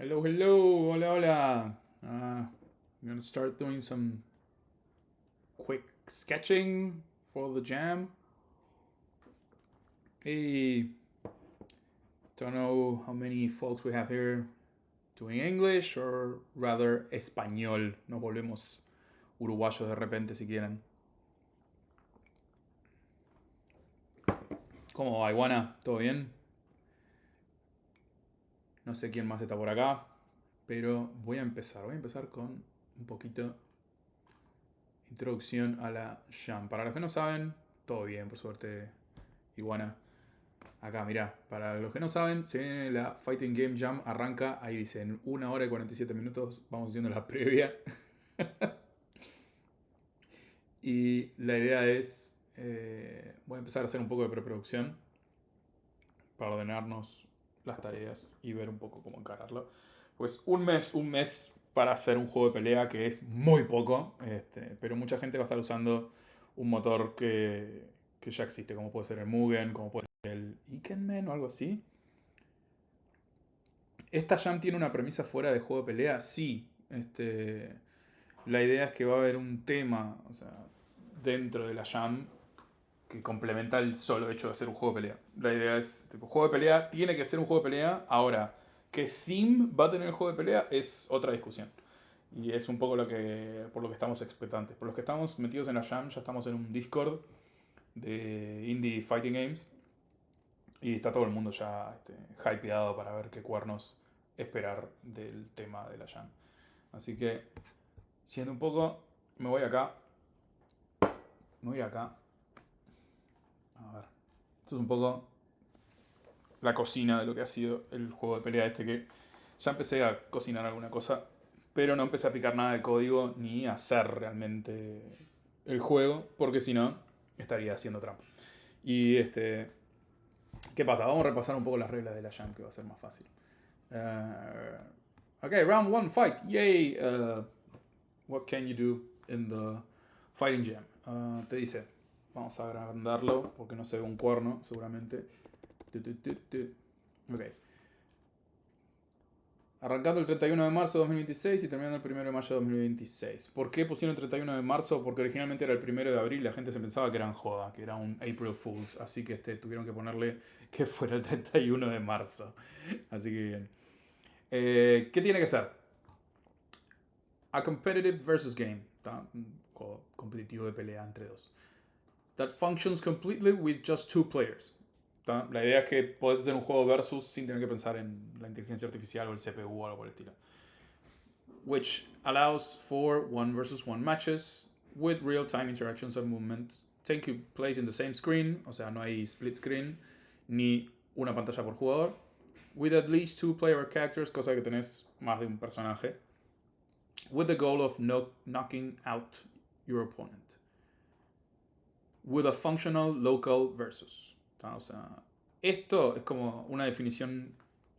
Hello, hello, hola, hola. I'm gonna start doing some quick sketching for the jam. Hey, don't know how many folks we have here doing English or rather español. Nos volvemos uruguayos de repente si quieren. ¿Cómo va, Iguana? ¿Todo bien? No sé quién más está por acá, pero voy a empezar. Voy a empezar con un poquito introducción a la jam. Para los que no saben, todo bien, por suerte, Iguana. Acá, mirá, para los que no saben, se viene la Fighting Game Jam, arranca, ahí dice, en 1 hora y 47 minutos, vamos haciendo la previa. Y la idea es, voy a empezar a hacer un poco de preproducción para ordenarnos las tareas y ver un poco cómo encararlo. Pues un mes para hacer un juego de pelea que es muy poco, pero mucha gente va a estar usando un motor que ya existe, como puede ser el Mugen, como puede ser el Ikenman o algo así. ¿Esta jam tiene una premisa fuera de juego de pelea? Sí. La idea es que va a haber un tema, o sea, dentro de la jam que complementa el solo hecho de ser un juego de pelea. La idea es, tipo, juego de pelea tiene que ser un juego de pelea. Ahora, ¿qué theme va a tener el juego de pelea? Es otra discusión. Y es un poco por lo que estamos expectantes. Por los que estamos metidos en la jam, ya estamos en un Discord de Indie Fighting Games. Y está todo el mundo ya hypeado para ver qué cuernos esperar del tema de la jam. Así que, siendo un poco, me voy acá. Me voy acá. A ver. Esto es un poco la cocina de lo que ha sido el juego de pelea que ya empecé a cocinar alguna cosa, pero no empecé a picar nada de código ni a hacer realmente el juego, porque si no, estaría haciendo trampa. Y ¿qué pasa? Vamos a repasar un poco las reglas de la jam, que va a ser más fácil. Okay, round one, fight. Yay. What can you do in the fighting jam? Te dice, vamos a agrandarlo porque no se ve un cuerno, seguramente. Ok. Arrancando el 31 de marzo de 2026 y terminando el 1 de mayo de 2026. ¿Por qué pusieron el 31 de marzo? Porque originalmente era el 1 de abril y la gente se pensaba que eran joda, que era un April Fools. Así que tuvieron que ponerle que fuera el 31 de marzo. Así que bien. ¿Qué tiene que ser? A competitive versus game. Un juego competitivo de pelea entre dos. That functions completely with just two players. La idea es que podés hacer un juego versus sin tener que pensar en la inteligencia artificial o el CPU o algo por el estilo. Which allows for one versus one matches with real-time interactions and movements taking place in the same screen, o sea, no hay split screen ni una pantalla por jugador, with at least two player characters, cosa que tenés más de un personaje, with the goal of knocking out your opponent, with a functional local versus. O sea, esto es como una definición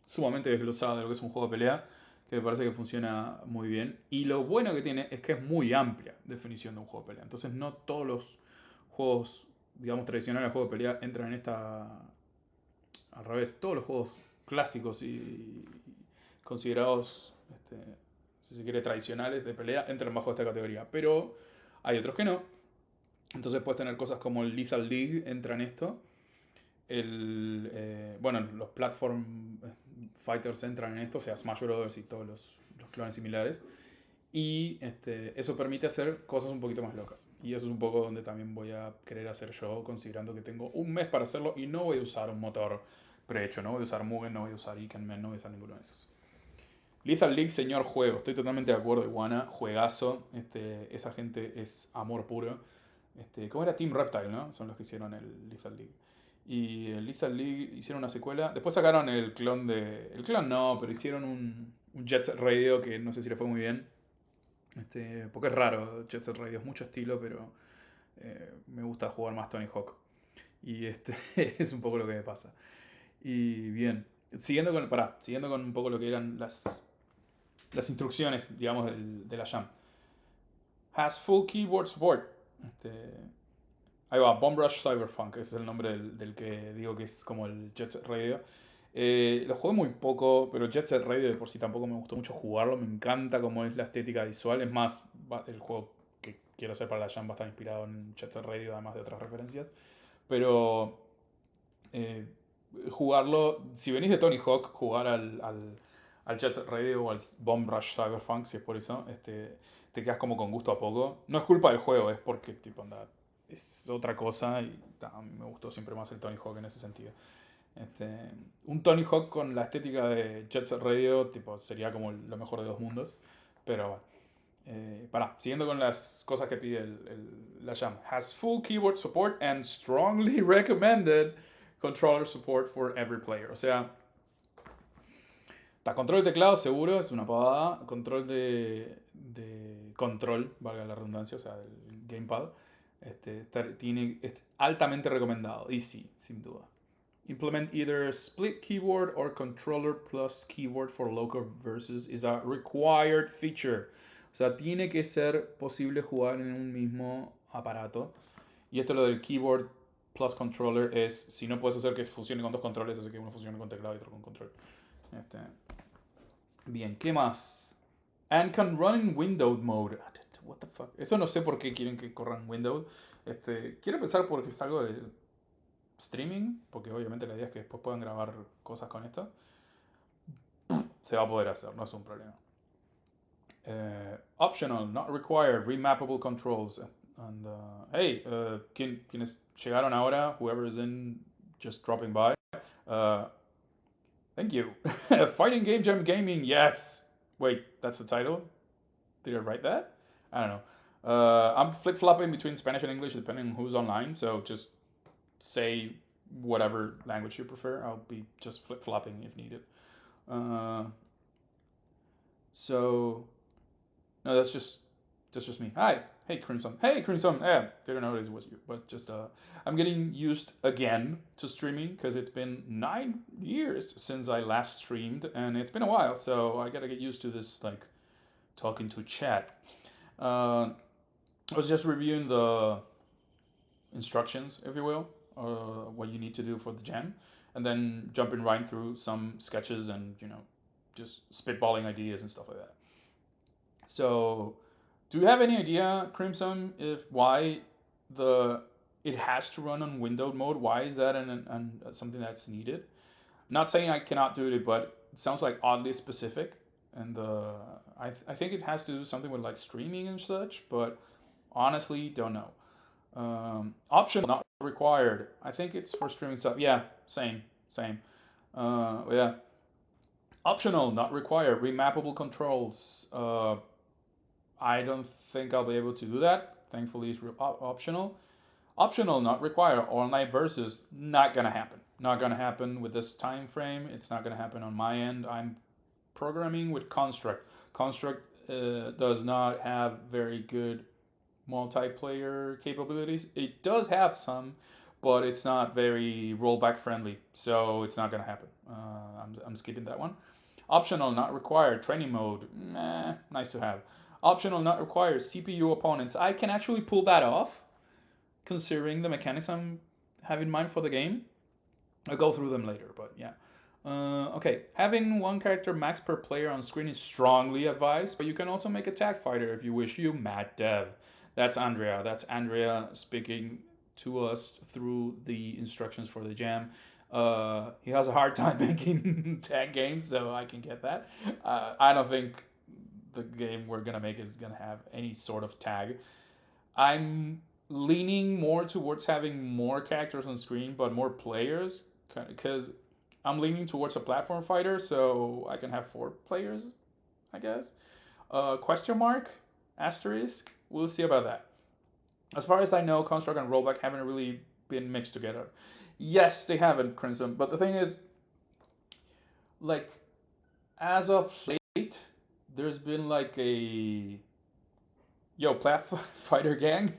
sumamente desglosada de lo que es un juego de pelea, que me parece que funciona muy bien. Y lo bueno que tiene es que es muy amplia definición de un juego de pelea. Entonces no todos los juegos, digamos, tradicionales de juego de pelea entran en esta... Al revés, todos los juegos clásicos y considerados, si se quiere, tradicionales de pelea entran bajo esta categoría. Pero hay otros que no. Entonces puedes tener cosas como el Lethal League entra en esto. Bueno, los platform fighters entran en esto, o sea, Smash Bros. Y todos los clones similares. Y eso permite hacer cosas un poquito más locas. Y eso es un poco donde también voy a querer hacer yo, considerando que tengo un mes para hacerlo y no voy a usar un motor prehecho. No voy a usar Mugen, no voy a usar Ikenman, no voy a usar ninguno de esos. Lethal League, señor juego. Estoy totalmente de acuerdo, Iguana. Juegazo. Esa gente es amor puro. ¿Cómo era? Team Reptile, ¿no? Son los que hicieron el Lethal League. Y el Lethal League hicieron una secuela. Después sacaron el clon de. El clon no, pero hicieron un Jet Set Radio que no sé si le fue muy bien. Porque es raro, Jet Set Radio es mucho estilo, pero me gusta jugar más Tony Hawk. Y es un poco lo que me pasa. Y bien, siguiendo con un poco lo que eran las instrucciones, digamos, de la jam. Has full keyboard support. Ahí va, Bomb Rush Cyberpunk, ese es el nombre del que digo que es como el Jet Set Radio. Lo jugué muy poco, pero Jet Set Radio de por sí tampoco me gustó mucho jugarlo. Me encanta cómo es la estética visual. Es más, el juego que quiero hacer para la Jam va a estar inspirado en Jet Set Radio, además de otras referencias. Pero eh, jugarlo, si venís de Tony Hawk, jugar al Jet Set Radio o al Bomb Rush Cyberpunk, si es por eso, te quedas como con gusto a poco. No es culpa del juego, es porque tipo, anda, es otra cosa y me gustó siempre más el Tony Hawk en ese sentido. Este, un Tony Hawk con la estética de Jet Set Radio tipo, sería como lo mejor de dos mundos. Pero bueno. Siguiendo con las cosas que pide la Jam. Has full keyboard support and strongly recommended controller support for every player. O sea, control de teclado seguro, es una pavada. Control de control, valga la redundancia, o sea, el gamepad. Es altamente recomendado. Y sí, sin duda. Implement either split keyboard or controller plus keyboard for local versus is a required feature. O sea, tiene que ser posible jugar en un mismo aparato. Y esto lo del keyboard plus controller es, si no puedes hacer que funcione con dos controles, hace que uno funcione con teclado y otro con control. Bien, ¿qué más? And can run in windowed mode. What the fuck? Eso no sé por qué quieren que corran windowed. Quiero pensar porque es algo de streaming, porque obviamente la idea es que después puedan grabar cosas con esto. Se va a poder hacer, no es un problema. Optional, not required, remappable controls. And, hey, quienes llegaron ahora, whoever is in, just dropping by. Thank you. Fighting Game Jam Gaming, yes. Wait, that's the title? Did I write that? I don't know. I'm flip-flopping between Spanish and English depending on who's online, so just say whatever language you prefer. I'll be just flip-flopping if needed. So, no, that's just me. Hi, hey Crimson. Hey Crimson. Yeah, didn't know it was you, but just I'm getting used again to streaming because it's been 9 years since I last streamed, and it's been a while, so I gotta get used to this like talking to chat. I was just reviewing the instructions, if you will, what you need to do for the jam, and then jumping right through some sketches and just spitballing ideas and stuff like that. So, do you have any idea, Crimson, if why it has to run on windowed mode? Why is that something that's needed? Not saying I cannot do it, but it sounds like oddly specific, and I think it has to do something with like streaming and such, but honestly don't know. Optional, not required. I think it's for streaming stuff. Yeah, same. Yeah. Optional, not required. Remappable controls. I don't think I'll be able to do that. Thankfully, it's optional. Optional, not required. All-night versus, not gonna happen. Not gonna happen with this time frame. It's not gonna happen on my end. I'm programming with Construct. Construct does not have very good multiplayer capabilities. It does have some, but it's not very rollback friendly, so it's not gonna happen. I'm skipping that one. Optional, not required. Training mode, nice to have. Optional, not required. CPU opponents. I can actually pull that off, considering the mechanics I'm have in mind for the game. I'll go through them later, but yeah. Okay, having one character max per player on screen is strongly advised, but you can also make a tag fighter if you wish. You mad dev. That's Andrea. That's Andrea speaking to us through the instructions for the jam. He has a hard time making tag games, so I can get that. I don't think the game we're gonna make is gonna have any sort of tag. I'm leaning more towards having more characters on screen, but more players, because I'm leaning towards a platform fighter, so I can have 4 players, I guess. Question mark? Asterisk? We'll see about that. As far as I know, Construct and Rollback haven't really been mixed together. Yes, they haven't, Crimson, but the thing is, like, as of late, there's been like a Plat Fighter gang.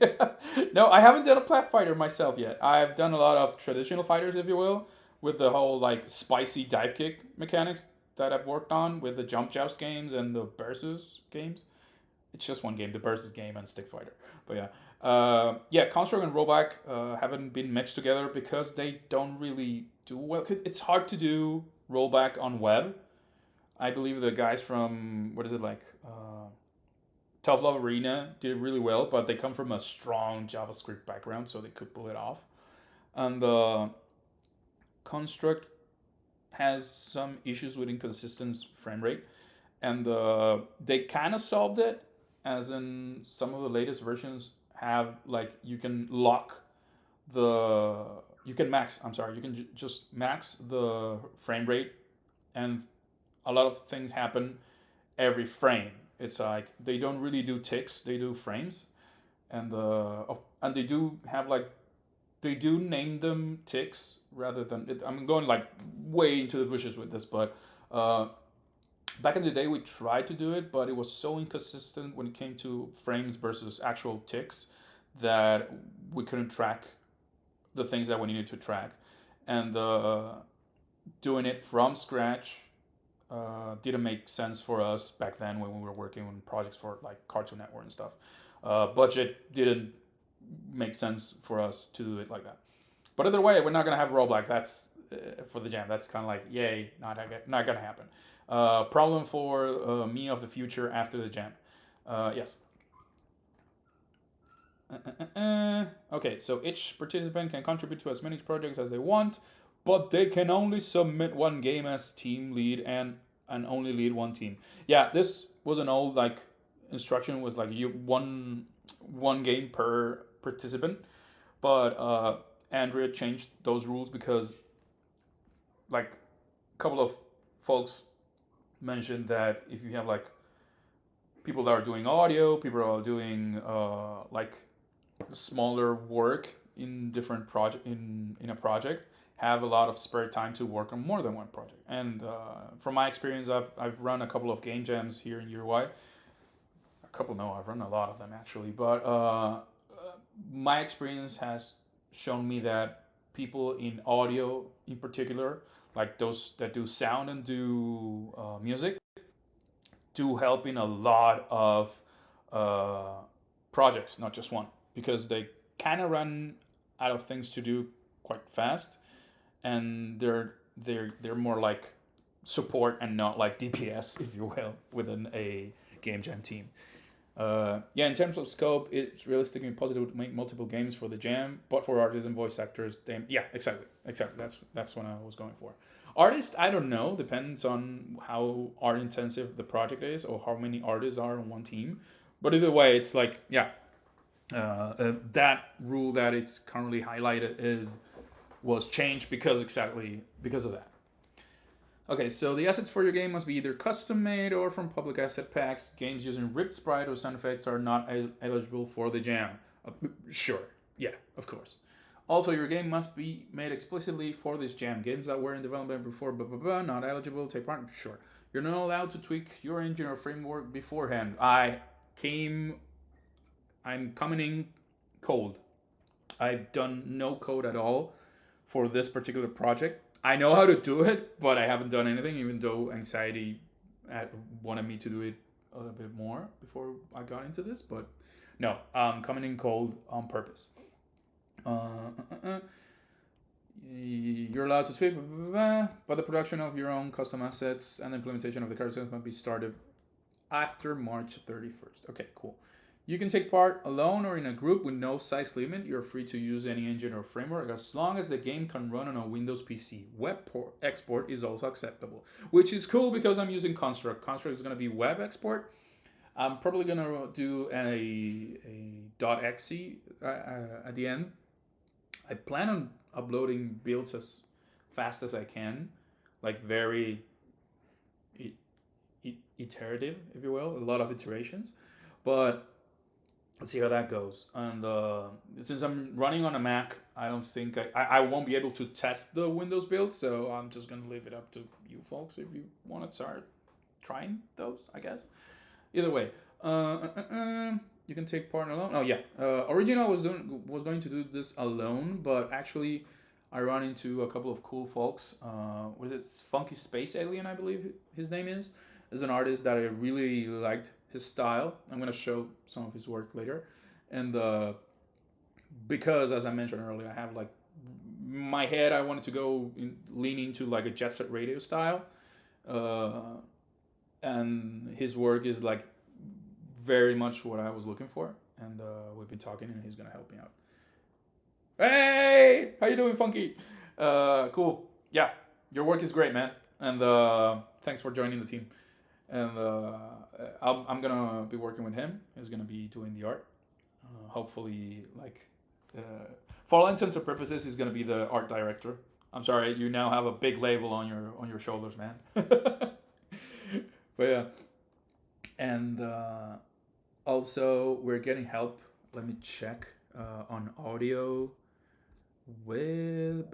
No, I haven't done a Plat Fighter myself yet. I've done a lot of traditional fighters, if you will, with the whole like spicy dive kick mechanics that I've worked on with the Jump Joust games and the Versus games. It's just one game, the Versus game and Stick Fighter. But yeah, Construct and Rollback haven't been mixed together because they don't really do well. It's hard to do rollback on web. I believe the guys from what is it like Tough Love Arena did really well, but they come from a strong JavaScript background, so they could pull it off. And the construct has some issues with inconsistent frame rate, and they kind of solved it, as in some of the latest versions have like you can lock the you can max I'm sorry you can just max the frame rate, and a lot of things happen every frame. It's like they don't really do ticks, they do frames, and they do have like they do name them ticks rather than I'm going like way into the bushes with this, but uh, back in the day we tried to do it, but it was so inconsistent when it came to frames versus actual ticks that we couldn't track the things that we needed to track, and doing it from scratch didn't make sense for us back then when we were working on projects for like Cartoon Network and stuff. Budget didn't make sense for us to do it like that. But either way, we're not gonna have rollback. That's for the jam. That's kind of like yay, not gonna happen. Problem for me of the future after the jam. Yes. Okay, so each participant can contribute to as many projects as they want, but they can only submit one game as team lead and only lead one team. Yeah, this was an old like instruction was like you one game per participant, but Andrea changed those rules because like a couple of folks mentioned that if you have like people that are doing audio, people are doing like smaller work in different project in a project, have a lot of spare time to work on more than one project. And from my experience, I've run a couple of game jams here in Uruguay. A couple, no, I've run a lot of them actually. But my experience has shown me that people in audio, in particular, like those that do sound and do music, do help in a lot of projects, not just one, because they kind of run out of things to do quite fast, and they're more like support and not like DPS, if you will, within a game jam team. Yeah, in terms of scope, it's realistic and possible to make multiple games for the jam, but for artists and voice actors, yeah, exactly. That's what I was going for. Artists, I don't know, depends on how art intensive the project is or how many artists are on one team. But either way, it's like yeah, that rule that is currently highlighted is was changed exactly because of that. Okay, so the assets for your game must be either custom made or from public asset packs. Games using ripped sprite or sound effects are not eligible for the jam. Sure, yeah, of course. Also, your game must be made explicitly for this jam. Games that were in development before blah blah blah not eligible. Take part. Sure, you're not allowed to tweak your engine or framework beforehand. I'm coming in cold. I've done no code at all for this particular project. I know how to do it, but I haven't done anything, even though anxiety wanted me to do it a little bit more before I got into this. But no, I'm coming in cold on purpose. You're allowed to tweak, but the production of your own custom assets and the implementation of the characters must be started after March 31st. Okay, cool. You can take part alone or in a group with no size limit. You're free to use any engine or framework as long as the game can run on a Windows PC. Web export is also acceptable, which is cool because I'm using Construct. Construct is going to be web export. I'm probably going to do a .exe at the end. I plan on uploading builds as fast as I can, like very iterative, if you will, a lot of iterations. But let's see how that goes. And since I'm running on a Mac, I don't think I won't be able to test the Windows build, so I'm just gonna leave it up to you folks if you want to start trying those, I guess. Either way, you can take part alone. Oh yeah, original was going to do this alone, but actually, I run into a couple of cool folks. What is it? Funky Space Alien, I believe his name is an artist that I really liked his style. I'm gonna show some of his work later, and because as I mentioned earlier, I have like my head, I wanted to lean into like a Jet Set Radio style, uh, and his work is like very much what I was looking for. And we've been talking, and he's gonna help me out. Hey, how you doing, Funky? Cool. Yeah, your work is great, man. And thanks for joining the team. And I'm gonna be working with him. He's gonna be doing the art. Hopefully, like, uh, for all intents and purposes, he's gonna be the art director. I'm sorry, you now have a big label on your shoulders, man. But yeah, and also we're getting help. Let me check on audio with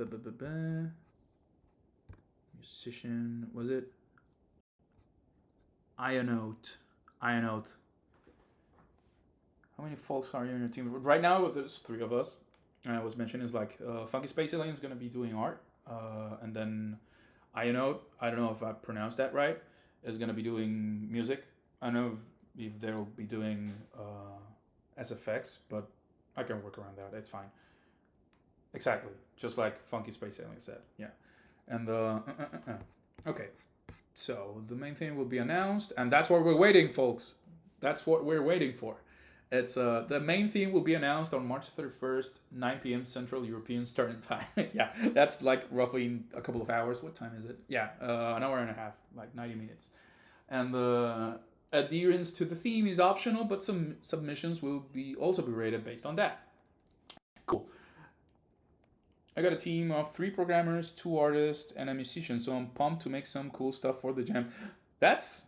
musician. Was it Ionote? Ionote. How many folks are you in your team? Right now, there's three of us. I was mentioning is like Funky Space Alien is gonna be doing art, and then Ionote. I don't know if I pronounced that right. Is gonna be doing music. I don't know if they'll be doing SFX, but I can work around that. It's fine. Exactly, just like Funky Space Alien said. Yeah, and okay. So the main thing will be announced, and that's what we're waiting, folks. That's what we're waiting for. It's the main theme will be announced on March 31st, 9 p.m. Central European Starting Time. Yeah, that's like roughly a couple of hours. What time is it? Yeah, an hour and a half, like 90 minutes. And the adherence to the theme is optional, but some submissions will be also be rated based on that. Cool. I got a team of 3 programmers, 2 artists, and a musician, so I'm pumped to make some cool stuff for the jam. That's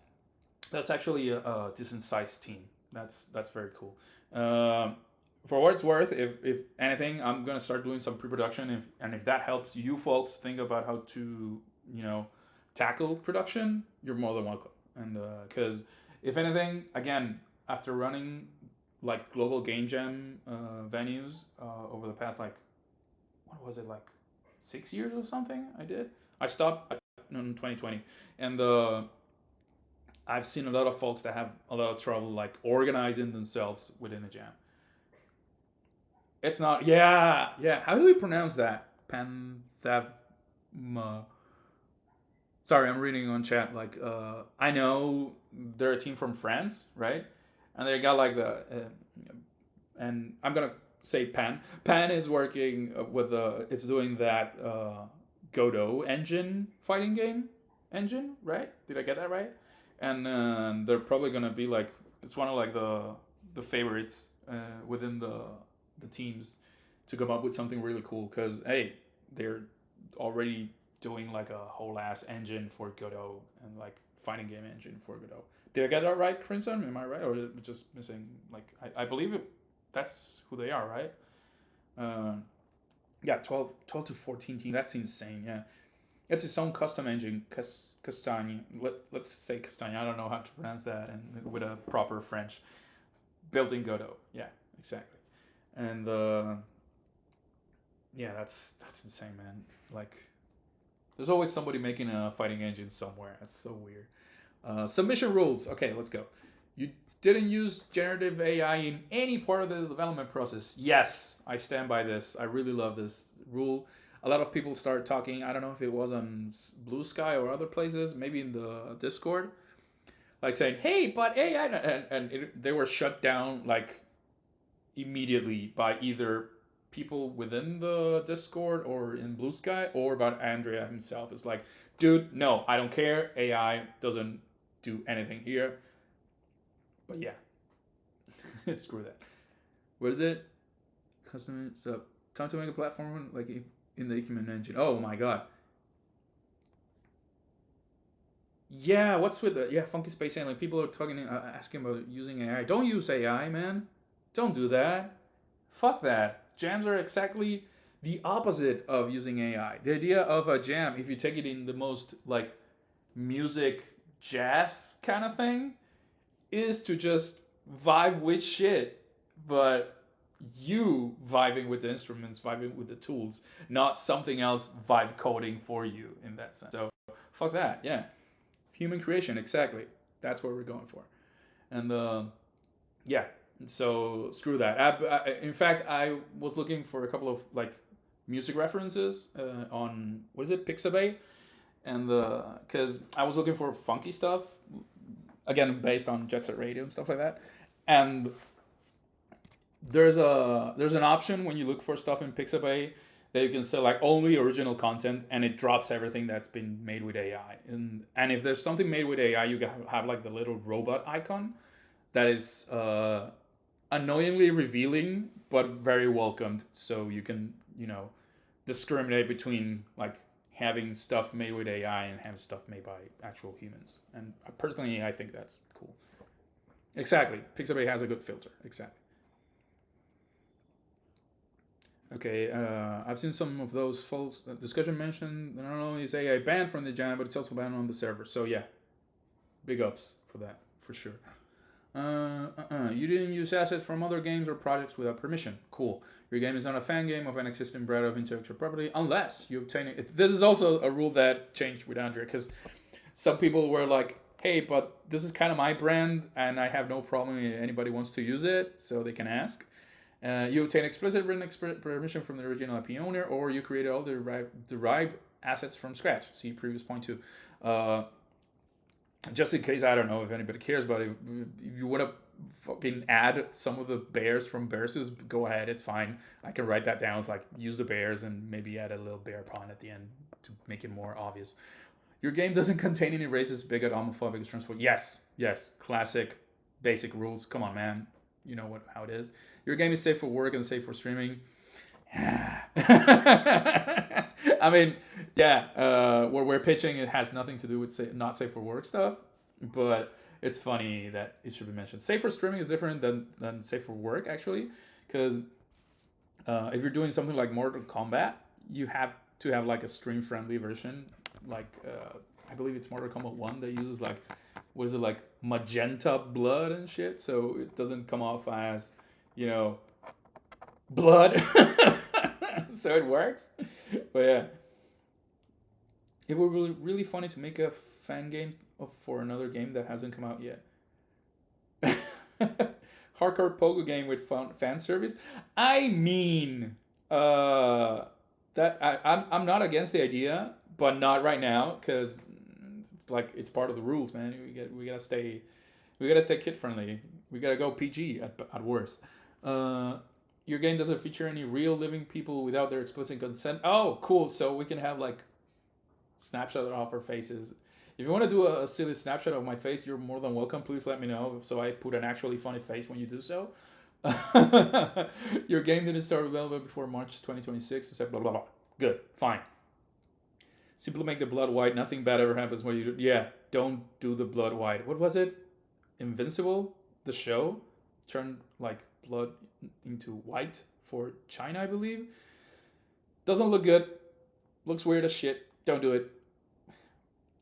actually a decent sized team. That's very cool. For what it's worth, if anything, I'm gonna start doing some pre-production. If that helps you folks think about how to tackle production, you're more than welcome. And because if anything, again, after running like global game jam venues over the past like what was it like 6 years or something, I stopped in 2020, and I've seen a lot of folks that have a lot of trouble like organizing themselves within a jam. It's not. Yeah. How do we pronounce that? Panthavma. Sorry, I'm reading on chat. Like, I know they're a team from France, right? And they got like and I'm gonna say Pan. Pan is working with it's doing that Godot engine fighting game engine, right? Did I get that right? And they're probably gonna be like it's one of like the favorites within the teams to come up with something really cool because hey, they're already doing like a whole ass engine for Godot and like fighting game engine for Godot. Did I get that right, Crimson? Am I right, or is it just missing? Like I believe it. That's who they are, right? Uh, yeah, 12 to 14 team. That's insane. Yeah, it's its own custom engine, Castagne. Let's say Castagne. I don't know how to pronounce that, and with a proper French, built in Godot. Yeah, exactly. And yeah, that's insane, man. Like, there's always somebody making a fighting engine somewhere. That's so weird. Submission rules. Okay, let's go. You didn't use generative AI in any part of the development process. Yes, I stand by this. I really love this rule. A lot of people started talking. I don't know if it was on Blue Sky or other places, maybe in the Discord, like saying, "Hey, but AI," they were shut down like immediately by either people within the Discord or in Blue Sky or about Andrea himself. It's like, dude, no, I don't care. AI doesn't do anything here. But yeah, screw that. What is it? Custom stuff. Time to make a platform like in the Ikemen engine. Oh my god. Yeah, what's with the Funky Space Alien? Like people are talking, asking about using AI. Don't use AI, man. Don't do that. Fuck that. Jams are exactly the opposite of using AI. The idea of a jam, if you take it in the most like music jazz kind of thing, is to just vibe with shit, but you vibing with the instruments, vibing with the tools, not something else vibe coding for you in that sense. So fuck that. Yeah, human creation, exactly. That's what we're going for. And yeah, so screw that. In fact, I was looking for a couple of like music references on what is it, Pixabay, and because I was looking for funky stuff, again based on Jet Set Radio and stuff like that, and there's an option when you look for stuff in Pixabay that you can select only original content, and it drops everything that's been made with AI. And if there's something made with AI, you have like the little robot icon that is annoyingly revealing but very welcomed, so you can discriminate between like having stuff made with AI and having stuff made by actual humans. And personally, I think that's cool. Exactly, Pixabay has a good filter. Exactly. Okay, I've seen some of those false discussion mentioned. Not only is AI banned from the jam, but it's also banned on the server. So yeah, big ups for that, for sure. You didn't use assets from other games or projects without permission. Cool. Your game is not a fan game of an existing brand of intellectual property unless you obtain it. This is also a rule that changed with Andrea, because some people were like, hey, but this is kind of my brand and I have no problem if anybody wants to use it, so they can ask. You obtain explicit written permission from the original IP owner, or you created all the derived assets from scratch. See previous point two. Just in case, I don't know if anybody cares, but if you want to fucking add some of the bears from Bears, go ahead. It's fine. I can write that down. It's like use the bears and maybe add a little bear pawn at the end to make it more obvious. Your game doesn't contain any racist, bigot, homophobic, transphobic. Yes, classic, basic rules. Come on, man. You know how it is. Your game is safe for work and safe for streaming. I mean, yeah, what we're pitching, it has nothing to do with not safe for work stuff, but it's funny that it should be mentioned. Safe for streaming is different than safe for work, actually, because if you're doing something like Mortal Kombat, you have to have like a stream friendly version. Like I believe it's Mortal Kombat 1 that uses like, what is it, like magenta blood and shit, so it doesn't come off as, blood. So it works. But yeah, it would be really funny to make a fan game for another game that hasn't come out yet. Hardcore pogo game with fan service. I mean, that I'm not against the idea, but not right now, because it's like it's part of the rules, man. We gotta stay kid friendly. We gotta go PG at worst. Your game doesn't feature any real living people without their explicit consent. Oh, cool. So we can have like snapshot of our faces. If you want to do a silly snapshot of my face, you're more than welcome. Please let me know so I put an actually funny face when you do so. Your game didn't start development before March 2026. Except blah blah blah. Good, fine. Simply make the blood white. Nothing bad ever happens when you do. Yeah, don't do the blood white. What was it? Invincible, the show, turned like blood into white for China, I believe. Doesn't look good. Looks weird as shit. Don't do it.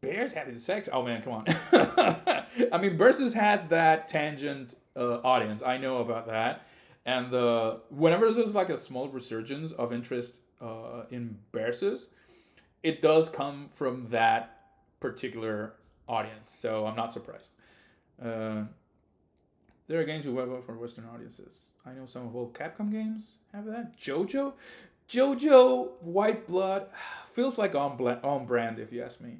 Bears having sex? Oh man, come on. I mean, Versus has that tangent audience. I know about that. And whenever there's like a small resurgence of interest in Versus, it does come from that particular audience. So I'm not surprised. There are games we web for Western audiences. I know some of old Capcom games have that. JoJo White Blood feels like on brand, if you ask me.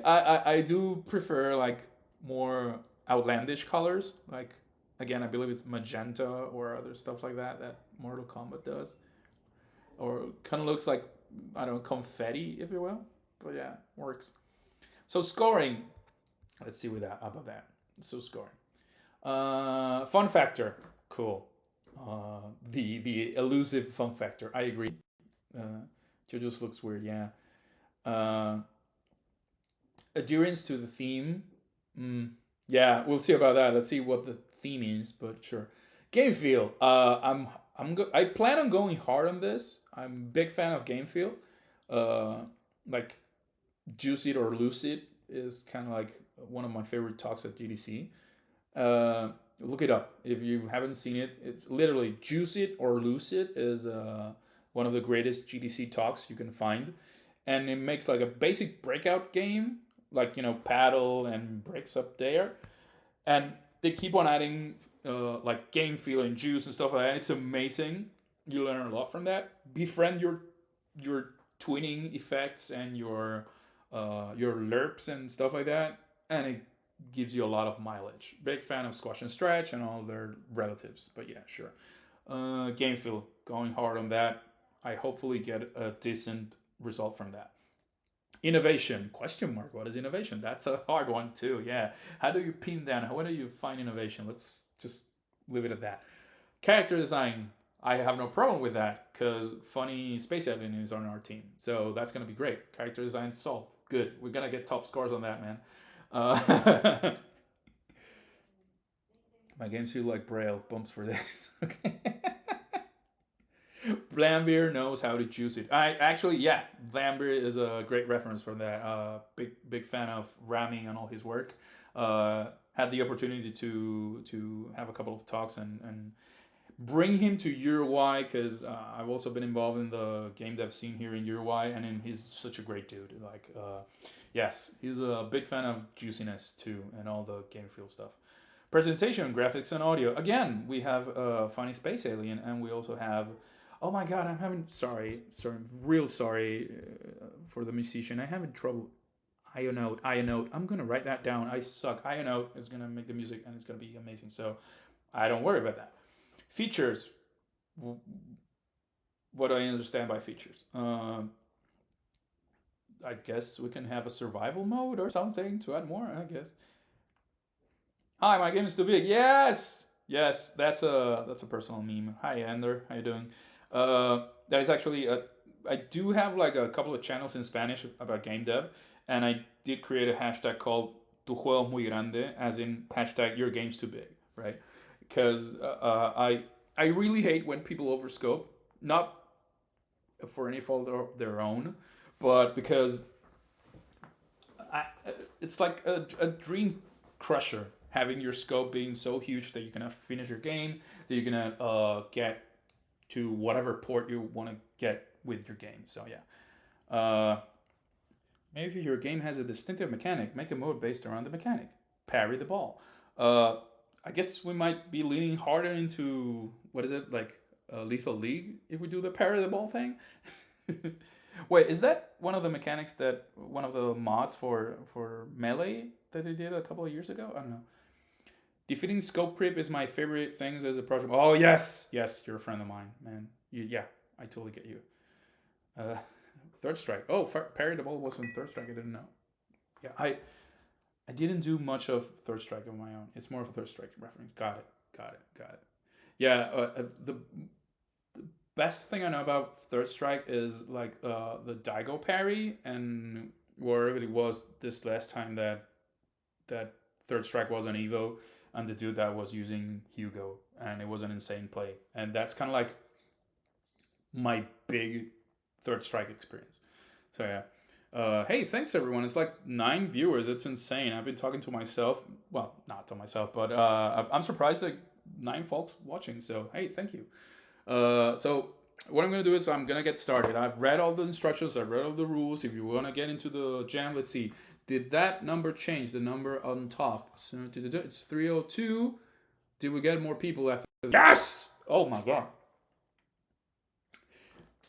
I do prefer like more outlandish colors. Like again, I believe it's magenta or other stuff like that Mortal Kombat does, or kind of looks like, I don't know, confetti, if you will. But yeah, works. So scoring. Let's see about that. So scoring. Fun factor. Cool. The elusive fun factor. I agree. JoJo's looks weird. Yeah. Adherence to the theme. Yeah, we'll see about that. Let's see what the theme is, but sure. Game feel. I plan on going hard on this. I'm a big fan of game feel. Like Juice It or Lose It is kind of like one of my favorite talks at GDC. Look it up if you haven't seen it. It's literally Juice It or Lose It is one of the greatest GDC talks you can find, and it makes like a basic breakout game, like paddle and bricks up there, and they keep on adding like game feel and juice and stuff like that. It's amazing. You learn a lot from that. Befriend your twinning effects and your lerps and stuff like that, and it gives you a lot of mileage. Big fan of Squash and Stretch and all their relatives, but yeah, sure. Game feel going hard on that. I hopefully get a decent result from that. Innovation? Question mark. What is innovation? That's a hard one too. Yeah. How do you pin down? How do you find innovation? Let's just leave it at that. Character design. I have no problem with that because funny space alien is on our team, so that's gonna be great. Character design solved. Good. We're gonna get top scores on that, man. My games feel like Braille. Bumps for this. Okay. Vlambeer knows how to juice it. I actually, yeah, Vlambeer is a great reference for that. Big fan of ramming and all his work. Had the opportunity to have a couple of talks and bring him to Uruguay because I've also been involved in the game dev scene here in Uruguay, and he's such a great dude. Like, yes, he's a big fan of juiciness too, and all the game field stuff. Presentation, graphics, and audio. Again, we have Funny Space Alien, and we also have. Oh my God, I'm having sorry, real sorry for the musician. I'm having trouble. Ionote. I'm gonna write that down. I suck. Ionote is gonna make the music, and it's gonna be amazing. So I don't worry about that. Features. What do I understand by features? I guess we can have a survival mode or something to add more. I guess. Hi, my game is too big. Yes, that's a personal meme. Hi, Ender, how you doing? That is actually I do have like a couple of channels in Spanish about game dev, and I did create a hashtag called "Tu juego es muy grande," as in hashtag "Your game's too big," right? Because I really hate when people overscope, not for any fault of their own, but because I, it's like a dream crusher having your scope being so huge that you can finish your game, that you're gonna get to whatever port you want to get with your game. So yeah, maybe if your game has a distinctive mechanic, make a mode based around the mechanic. Parry the ball. I guess we might be leaning harder into what is it like Lethal League if we do the parry the ball thing. Wait, is that one of the mechanics that one of the mods for Melee that they did a couple of years ago? I don't know. Defeating scope creep is my favorite things as a project. Oh yes, you're a friend of mine, man. Yeah, I totally get you. Uh, Third strike. Oh, parry the ball was on third strike. I didn't know. Yeah, I didn't do much of third strike on my own. It's more of a third strike reference. Got it. Yeah, the best thing I know about third strike is like the Daigo parry and wherever it was this last time that third strike was on Evo, and the dude that was using Hugo, and it was an insane play, and that's kind of like my big third strike experience. So yeah. Hey, thanks everyone. It's like 9 viewers. It's insane. I've been talking to myself. Well, not to myself, but I'm surprised that 9 folks watching. So hey, thank you. So what I'm gonna do is I'm gonna get started. I've read all the instructions. I've read all the rules. If you wanna get into the jam, let's see. Did that number change? The number on top. So it's 302. Did we get more people after? Yes! Oh my god.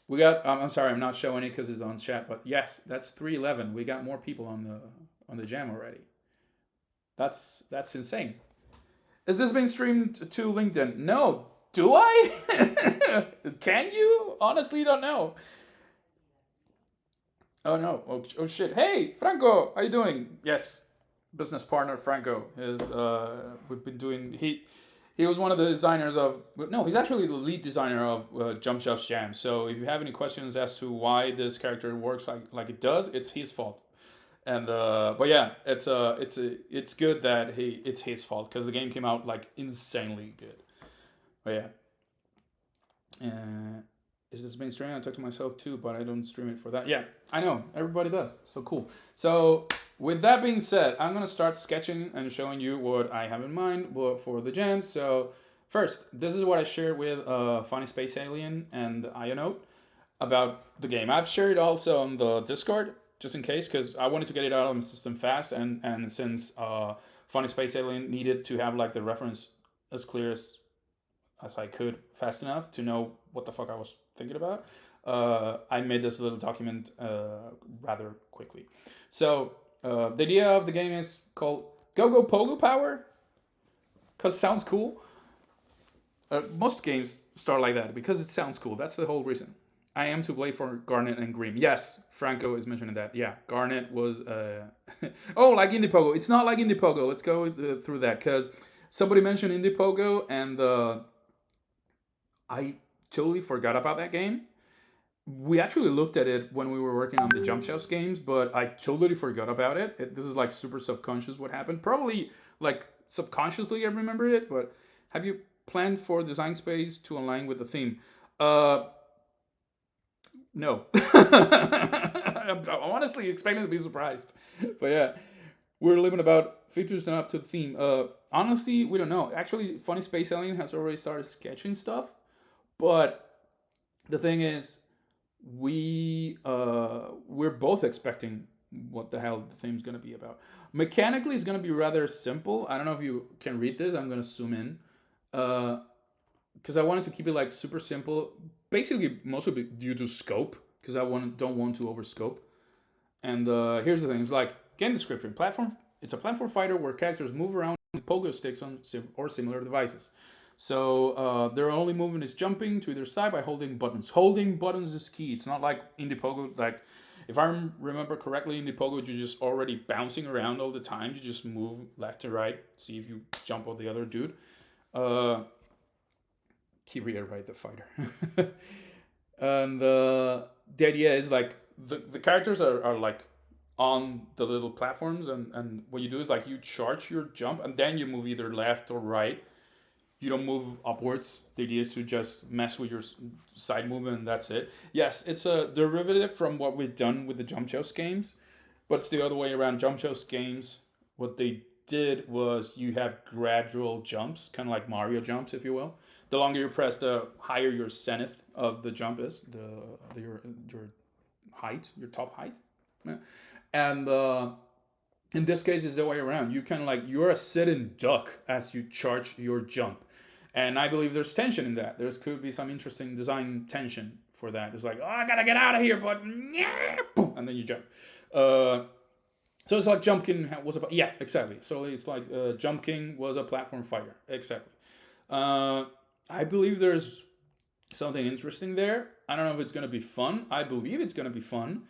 We got. I'm sorry, I'm not showing it because it's on chat. But yes, that's 311. We got more people on the jam already. That's insane. Is this being streamed to LinkedIn? No. Do I? Can you? Honestly, don't know. Oh no! Oh shit! Hey, Franco, how you doing? Yes, business partner Franco is. We've been doing. He was one of the designers of. No, he's actually the lead designer of Jump Shelf's Jam. So if you have any questions as to why this character works like it does, it's his fault. And but yeah, it's good that it's his fault because the game came out like insanely good. But yeah. Is this being streamed? I talk to myself too, but I don't stream it for that. Yeah, I know. Everybody does. So cool. So with that being said, I'm going to start sketching and showing you what I have in mind for the jam. So first, this is what I shared with Funny Space Alien and Ionote about the game. I've shared it also on the Discord, just in case, because I wanted to get it out of my system fast. And since Funny Space Alien needed to have like the reference as clear as I could fast enough to know what the fuck I was thinking about. I made this little document rather quickly. So the idea of the game is called Go Go Pogo Power, because it sounds cool. Most games start like that because it sounds cool. That's the whole reason. I am to blame for Garnet and Grimm. Yes, Franco is mentioning that. Yeah, Garnet was. Oh, like Indie Pogo. It's not like Indie Pogo. Let's go through that because somebody mentioned Indie Pogo and I totally forgot about that game. We actually looked at it when we were working on the Jump House games, but I totally forgot about it. This is like super subconscious what happened. Probably like subconsciously I remember it, but have you planned for design space to align with the theme? No. I'm honestly expecting to be surprised. But yeah, we're living about 50% up to the theme. Honestly, we don't know. Actually, Funny Space Alien has already started sketching stuff, but the thing is, we're both expecting what the hell the theme's gonna be about. Mechanically, it's gonna be rather simple. I don't know if you can read this. I'm gonna zoom in, because I wanted to keep it like super simple. Basically, mostly due to scope, because don't want to overscope. And here's the thing: it's like game description. Platform. It's a platform fighter where characters move around with pogo sticks on or similar devices. So their only movement is jumping to either side by holding buttons. Holding buttons is key. It's not like Indie Pogo. Like, if I remember correctly, Indie Pogo, you're just already bouncing around all the time. You just move left to right, see if you jump on the other dude. Kiria, right, the fighter. And the idea is like the characters are like on the little platforms, and what you do is like you charge your jump and then you move either left or right. You don't move upwards. The idea is to just mess with your side movement and that's it. Yes, it's a derivative from what we've done with the Jump Joust games, but it's the other way around. Jump Joust games, what they did was you have gradual jumps, kind of like Mario jumps, if you will. The longer you press, the higher your zenith of the jump is, your height, your top height. Yeah. And in this case, it's the way around. You can like you're a sitting duck as you charge your jump, and I believe there's tension in that. There could be some interesting design tension for that. It's like, oh, I gotta get out of here, but yeah, and then you jump. So it's like Jump King was a yeah, exactly. So it's like Jump King was a platform fighter, exactly. I believe there's something interesting there. I don't know if it's gonna be fun. I believe it's gonna be fun.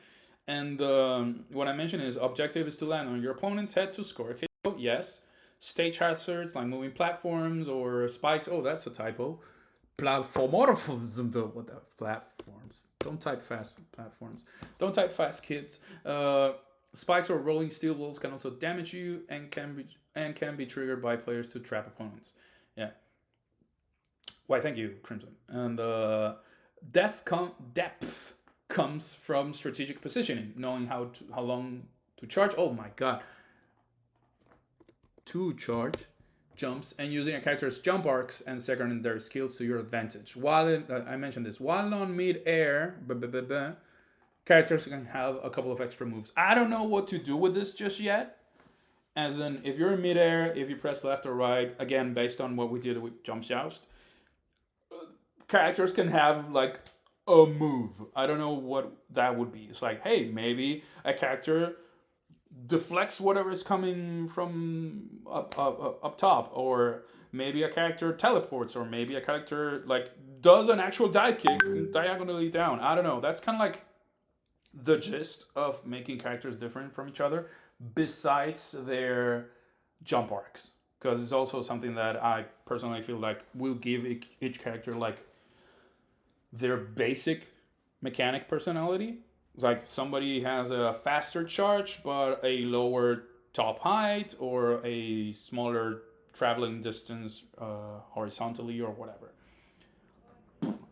And what I mentioned is objective is to land on your opponent's head to score a KO. Yes. Stage hazards like moving platforms or spikes. Oh, that's a typo. Platforms. What the platforms? Don't type fast platforms. Don't type fast, kids. Spikes or rolling steel balls can also damage you and can be triggered by players to trap opponents. Yeah. Why? Thank you, Crimson. And depth comes from strategic positioning, knowing how long to charge. Oh my god, to charge jumps and using a character's jump arcs and secondary skills to your advantage. I mentioned this, while on mid-air, characters can have a couple of extra moves. I don't know what to do with this just yet. As in, if you're in mid-air, if you press left or right, again, based on what we did with Jump Joust, characters can have like a move. I don't know what that would be. It's like, hey, maybe a character deflects whatever is coming from up top, or maybe a character teleports, or maybe a character like does an actual dive kick diagonally down. I don't know. That's kind of like the gist of making characters different from each other, besides their jump arcs, because it's also something that I personally feel like will give each character like their basic mechanic personality. It's like somebody has a faster charge but a lower top height, or a smaller traveling distance horizontally, or whatever.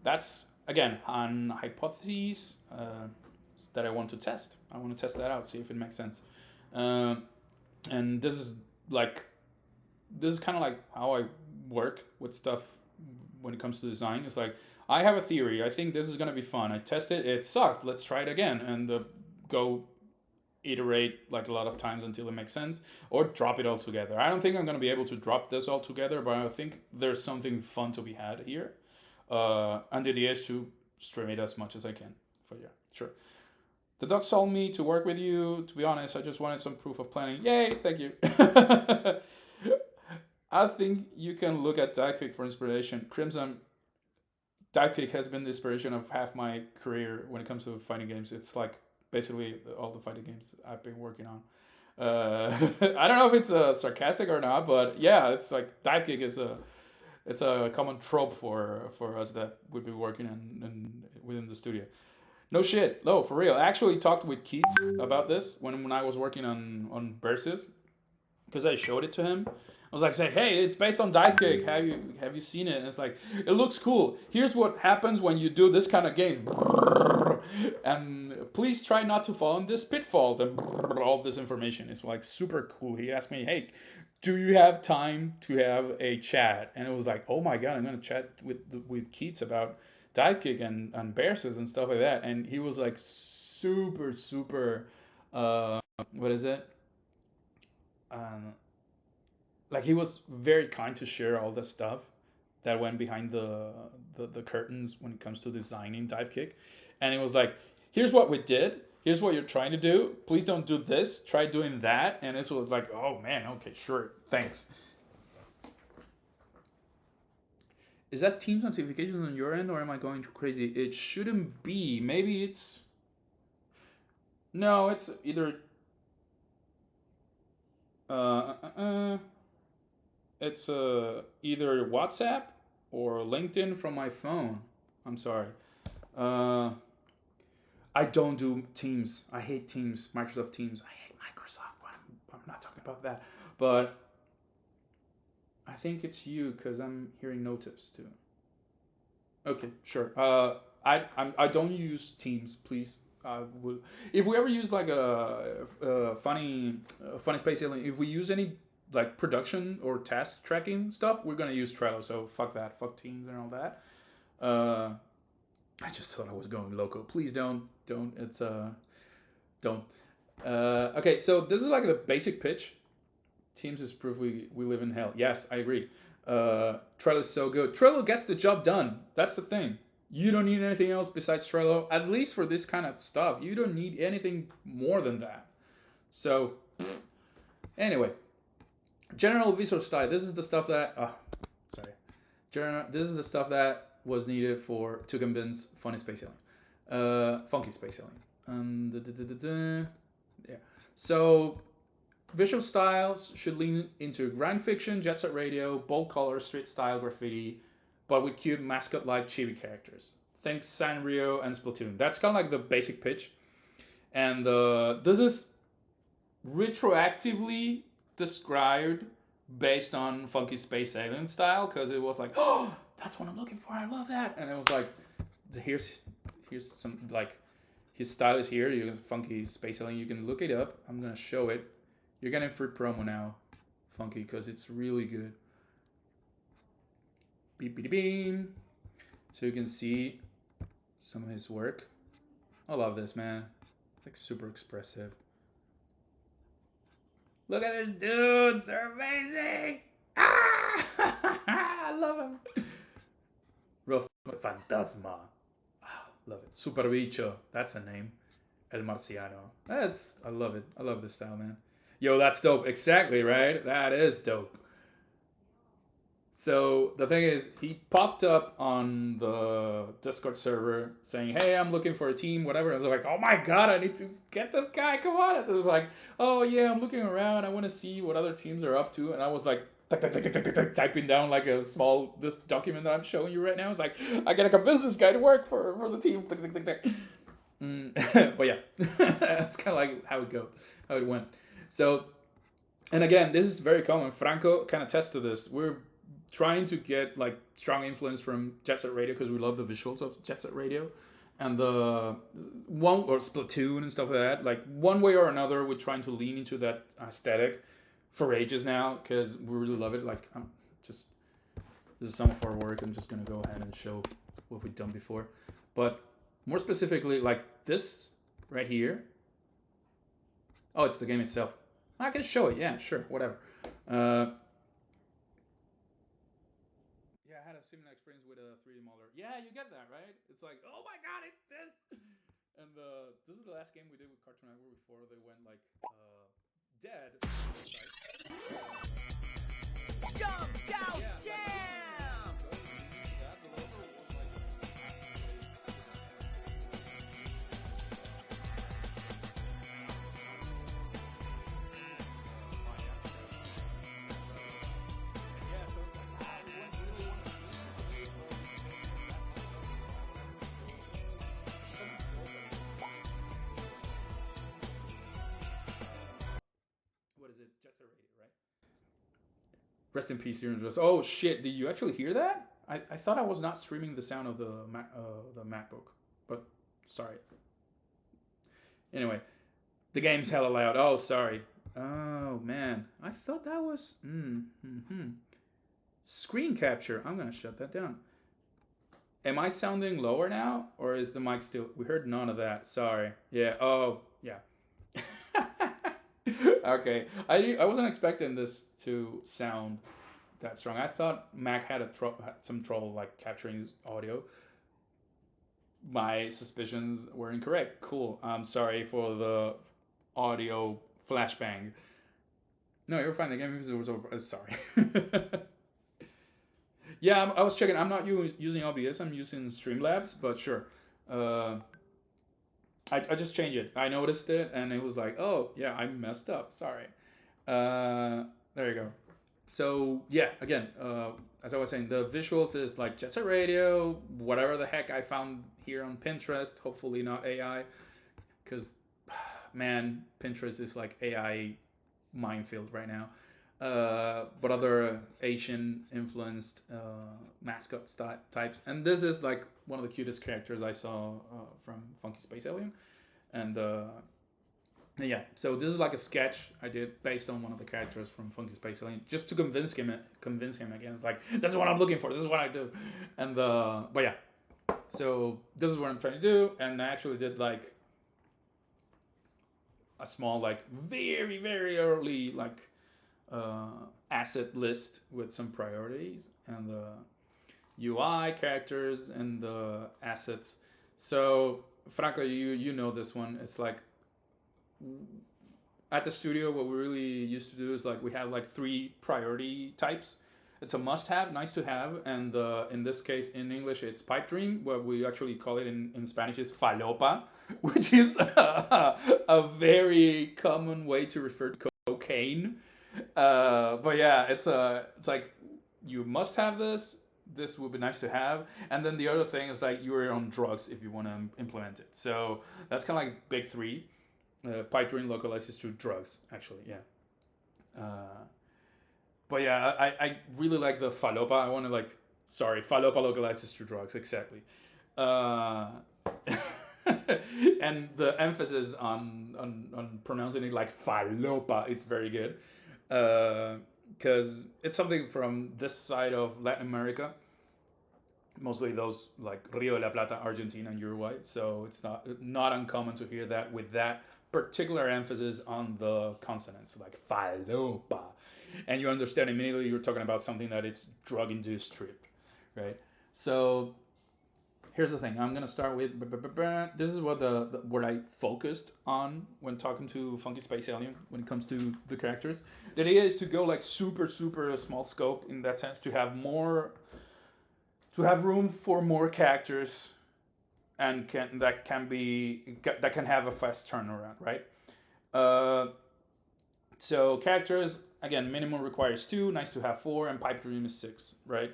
That's again an hypothesis that I want to test. I want to test that out, see if it makes sense. Uh, and like this is kind of like how I work with stuff when it comes to design. It's like I have a theory. I think this is gonna be fun. I test it. It sucked. Let's try it again and go iterate like a lot of times until it makes sense, or drop it all together. I don't think I'm gonna be able to drop this all together, but I think there's something fun to be had here. And the idea is to stream it as much as I can. But yeah, sure. The docs told me to work with you. To be honest, I just wanted some proof of planning. Yay, thank you. I think you can look at Divekick for inspiration. Crimson Divekick has been the inspiration of half my career when it comes to fighting games. It's like basically all the fighting games I've been working on. I don't know if it's sarcastic or not, but yeah, it's like Divekick is a common trope for us that would be working in within the studio. No shit, no, for real. I actually talked with Keats about this when I was working on Versus, because I showed it to him. I was like, say, hey, it's based on Divekick. Have you seen it? And it's like, it looks cool. Here's what happens when you do this kind of game. And please try not to fall in this pitfalls and all this information. It's like super cool. He asked me, hey, do you have time to have a chat? And it was like, oh my god, I'm gonna chat with Keats about Divekick and Bearses and stuff like that. And he was like super super, what is it? Um, like he was very kind to share all the stuff that went behind the curtains when it comes to designing Divekick. And it was like, here's what we did. Here's what you're trying to do. Please don't do this. Try doing that. And it was like, oh man, okay, sure, thanks. Is that Teams notifications on your end, or am I going too crazy? It shouldn't be. Maybe it's no. It's either uh, uh, uh, it's either WhatsApp or LinkedIn from my phone. I'm sorry. Uh, I don't do Teams. I hate Teams. Microsoft Teams. I hate Microsoft. But I'm not talking about that. But I think it's you because I'm hearing notifs too. Okay, sure. I don't use Teams. Please, will if we ever use like a funny space alien. If we use any like production or task tracking stuff, we're gonna use Trello. So fuck that. Fuck Teams and all that. Uh, I just thought I was going loco. Please don't. It's don't. Okay, so this is like the basic pitch. Teams is proof we live in hell. Yes, I agree. Trello is so good. Trello gets the job done. That's the thing. You don't need anything else besides Trello, at least for this kind of stuff. You don't need anything more than that. So, anyway, general visual style. This is the stuff that. Sorry. This is the stuff that was needed to convince Funky Space Alien. Yeah. So visual styles should lean into grind fiction, jet set radio, bold colors, street style graffiti, but with cute mascot-like chibi characters. Think Sanrio and Splatoon. That's kind of like the basic pitch. And this is retroactively described based on Funky Space Alien style, because it was like, oh, that's what I'm looking for. I love that. And it was like, here's some like his style is here. You Funky Space Alien. You can look it up. I'm gonna show it. You're getting free promo now, Funky, because it's really good. Beep beep beam. So you can see some of his work. I love this, man. Like super expressive. Look at these dudes. They're amazing. Ah! I love them. Rough Fantasma. Love it. Super Bicho. That's a name. El Marciano. I love it. I love this style, man. Yo, that's dope. Exactly, right? That is dope. So the thing is, he popped up on the Discord server saying, hey, I'm looking for a team, whatever. I was like, oh my god, I need to get this guy. Come on. And it was like, oh yeah, I'm looking around. I want to see what other teams are up to. And I was like, typing down like this document that I'm showing you right now. It's like, I got like a business guy to work for the team. But yeah, that's kind of like how it went. So, and again, this is very common. Franco kind of tests to this. We're trying to get like strong influence from Jet Set Radio because we love the visuals of Jet Set Radio, and the one or Splatoon and stuff like that. Like one way or another, we're trying to lean into that aesthetic for ages now because we really love it. Like this is some of our work. I'm just gonna go ahead and show what we've done before, but more specifically, like this right here. Oh, it's the game itself. I can show it. Yeah, sure, whatever. Uh, yeah, I had a similar experience with a 3D modeler. Yeah, you get that right. It's like, oh my god, it's this. And this is the last game we did with Cartoon Network before they went like dead. Jump down, Yeah, like jam! that developer was like yeah, so it's like we really want to what is it? Jet Set Radio, right? Rest in peace, Aaron. Oh shit! Did you actually hear that? I thought I was not streaming the sound of the MacBook, but sorry. Anyway, the game's hella loud. Oh, sorry. Oh man, I thought that was screen capture. I'm gonna shut that down. Am I sounding lower now, or is the mic still? We heard none of that. Sorry. Yeah. Oh, yeah. Okay. I wasn't expecting this to sound that strong. I thought Mac had had some trouble like capturing audio. My suspicions were incorrect. Cool. I'm sorry for the audio flashbang. No, you're fine. The game was over. Sorry. Yeah, I was checking. I'm not using OBS. I'm using Streamlabs, but sure. Uh, I just changed it. I noticed it, and it was like, oh yeah, I messed up. Sorry. There you go. So yeah, again, as I was saying, the visuals is like Jet Set Radio, whatever the heck I found here on Pinterest. Hopefully not AI, because man, Pinterest is like AI minefield right now. But other Asian influenced mascot types, and this is like one of the cutest characters I saw from Funky Space Alien, and yeah, so this is like a sketch I did based on one of the characters from Funky Space Alien, just to convince him again. It's like, this is what I'm looking for. This is what I do, and but yeah, so this is what I'm trying to do, and I actually did like a small, like very early like asset list with some priorities and the UI characters and the assets. So Franco, you know this one. It's like at the studio, what we really used to do is like we have like three priority types. It's a must-have, nice to have, and in this case, in English, it's pipe dream. What we actually call it in Spanish is falopa, which is a very common way to refer to cocaine. But yeah, it's like you must have this. This would be nice to have, and then the other thing is like you're on drugs if you want to implement it. So that's kind of like big three. Pipe dream localizes to drugs, actually. Yeah. Uh, but yeah, I really like the falopa. I want to like, sorry, falopa localizes to drugs, exactly. Uh, and the emphasis on pronouncing it like falopa, it's very good. Because it's something from this side of Latin America, mostly those like Rio de la Plata, Argentina, and Uruguay. So it's not uncommon to hear that with that particular emphasis on the consonants, like falopa, and you understand immediately you're talking about something that it's drug induced trip, right? So here's the thing. I'm gonna start with this is what what I focused on when talking to Funky Space Alien when it comes to the characters. The idea is to go like super small scope in that sense to have more to have room for more characters and that can have a fast turnaround, right? Uh, so characters again, minimum requires two. Nice to have four, and pipe dream is six, right?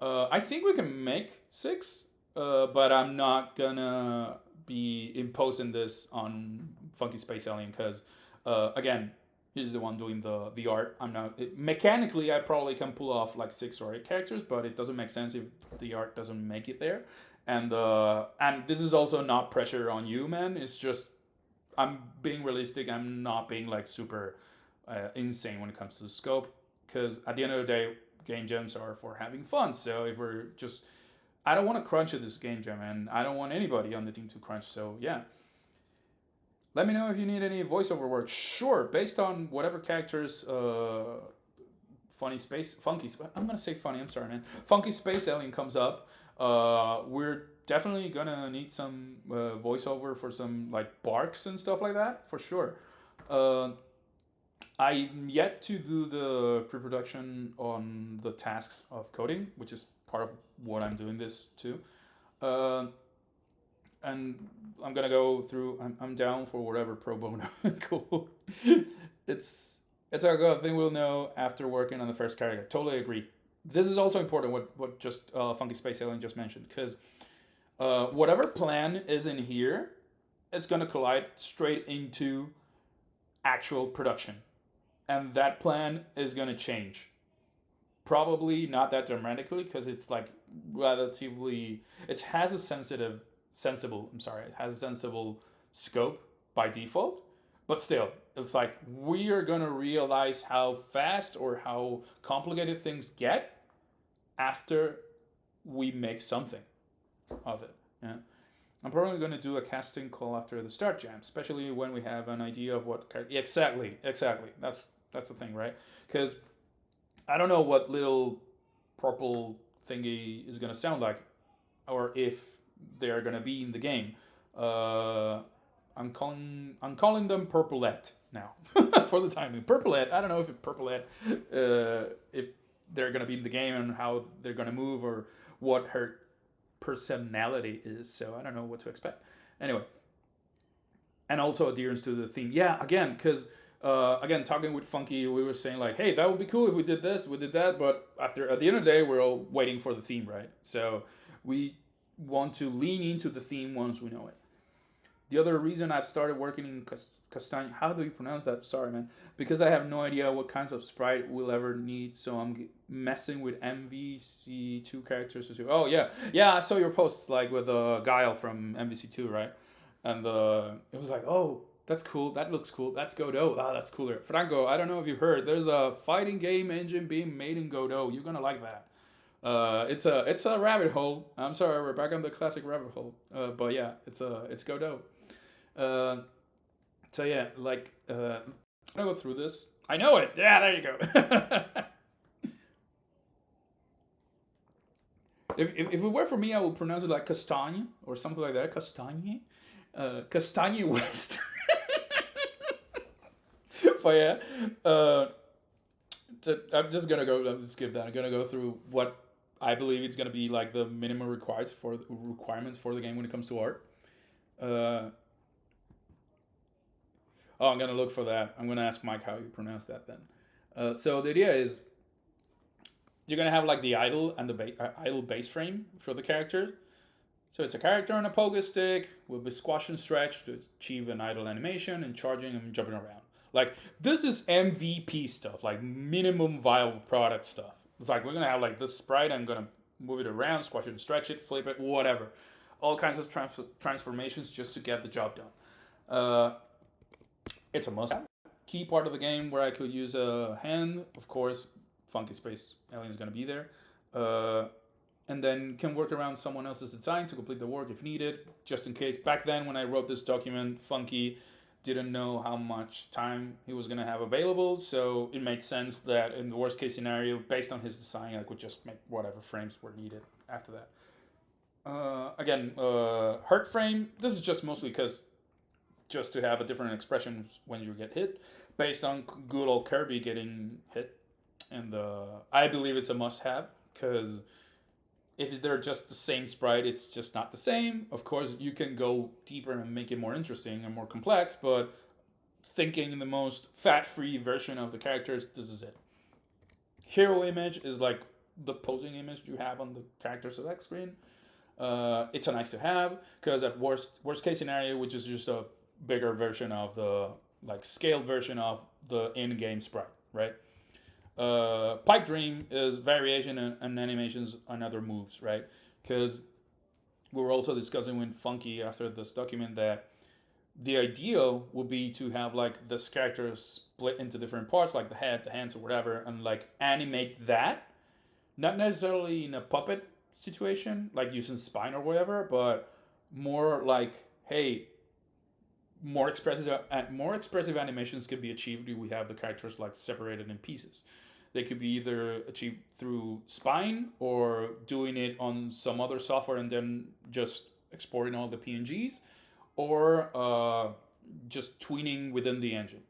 I think we can make six, but I'm not gonna be imposing this on Funky Space Alien because, again, he's the one doing the art. I'm not mechanically. I probably can pull off like six or eight characters, but it doesn't make sense if the art doesn't make it there. And this is also not pressure on you, man. It's just I'm being realistic. I'm not being like super insane when it comes to the scope because at the end of the day, game jams are for having fun. So if we're just I don't want to crunch at this game jam, and I don't want anybody on the team to crunch. So yeah, Let me know if you need any voiceover work. Sure, based on whatever characters I'm gonna say funny, I'm sorry, man. Funky Space Alien comes up. We're definitely gonna need some voiceover for some like barks and stuff like that, for sure. Uh, I'm yet to do the pre-production on the tasks of coding, which is part of what I'm doing this too. Uh, and I'm gonna go through. I'm down for whatever pro bono. Cool. It's it's a good thing we'll know after working on the first character. Totally agree. This is also important. What just Funky Space Alien just mentioned, because whatever plan is in here, it's gonna collide straight into actual production, and that plan is gonna change. Probably not that dramatically because it's like relatively. It has a sensible. I'm sorry, it has a sensible scope by default, but still, it's like we are gonna realize how fast or how complicated things get after we make something of it. Yeah. I'm probably going to do a casting call after the start jam, especially when we have an idea of what. Exactly, exactly. That's the thing, right? Because I don't know what little purple thingy is gonna sound like, or if they are gonna be in the game. Uh, I'm calling them Purpleette now for the time being. Purpleette. I don't know if Purpleette, if they're gonna be in the game and how they're gonna move or what her personality is. So I don't know what to expect. Anyway, and also adherence to the theme. Yeah, again, because again, talking with Funky, we were saying like, hey, that would be cool if we did this, we did that, but after at the end of the day, we're all waiting for the theme, right? So we want to lean into the theme once we know it. The other reason I've started working in Castagna, how do you pronounce that? Sorry, man. Because I have no idea what kinds of sprite we'll ever need, so I'm messing with MVC2 characters. Oh, yeah. Yeah, I saw your posts, like, with Guile from MVC2, right? And it was like, oh, that's cool. That looks cool. That's Godot. Ah, that's cooler. Franco, I don't know if you heard. There's a fighting game engine being made in Godot. You're gonna like that. It's a rabbit hole. I'm sorry, we're back on the classic rabbit hole. But yeah, it's Godot. Uh, so yeah, like I'm gonna go through this. I know it. Yeah, there you go. If it were for me, I would pronounce it like Castagne or something like that. Castagne, Castagne West. But yeah, I'm just gonna go. I'm just skip that. I'm gonna go through what I believe it's gonna be like the minimum requirements for the game when it comes to art. Uh, oh, I'm gonna look for that. I'm gonna ask Mike how you pronounce that then. So the idea is you're gonna have like the idle and the idle base frame for the character. So it's a character on a pogo stick will be squash and stretch to achieve an idle animation and charging and jumping around. Like this is MVP stuff, like minimum viable product stuff. It's like we're gonna have like this sprite. I'm gonna move it around, squash it and stretch it, flip it, whatever. All kinds of transformations just to get the job done. It's a must-have. Key part of the game where I could use a hand, of course. Funky Space Alien is gonna be there. Uh, and then can work around someone else's design to complete the work if needed, just in case. Back then, when I wrote this document, Funky didn't know how much time he was going to have available, so it made sense that in the worst case scenario, based on his design, I could just make whatever frames were needed after that. Again, hurt frame, this is just mostly because just to have a different expression when you get hit, based on good old Kirby getting hit. And I believe it's a must have because if they're just the same sprite, it's just not the same. Of course, you can go deeper and make it more interesting and more complex, but thinking in the most fat-free version of the characters, this is it. Hero image is like the posing image you have on the character select screen. It's a nice to have because at worst case scenario, which is just a bigger version of the like scaled version of the in-game sprite, right? Pipe Dream is variation and animations on other moves, right? Because we were also discussing with Funky after this document that the ideal would be to have like this character split into different parts, like the head, the hands, or whatever, and like animate that. Not necessarily in a puppet situation, like using spine or whatever, but more like, hey, more expressive animations can be achieved if we have the characters like separated in pieces. They could be either achieved through spine or doing it on some other software and then just exporting all the PNGs, or just tweening within the engine.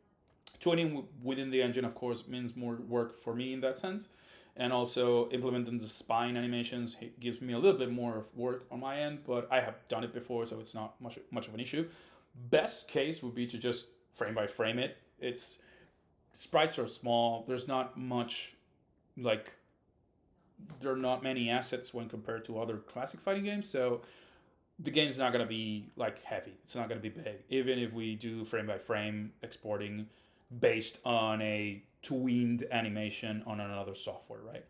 Tweening within the engine, of course, means more work for me in that sense, and also implementing the spine animations gives me a little bit more of work on my end. But I have done it before, so it's not much of an issue. Best case would be to just frame by frame it. It's sprites are small. There's not much like there are not many assets when compared to other classic fighting games, so the game's not gonna be like heavy. It's not gonna be big, even if we do frame by frame exporting based on a tweened animation on another software, right?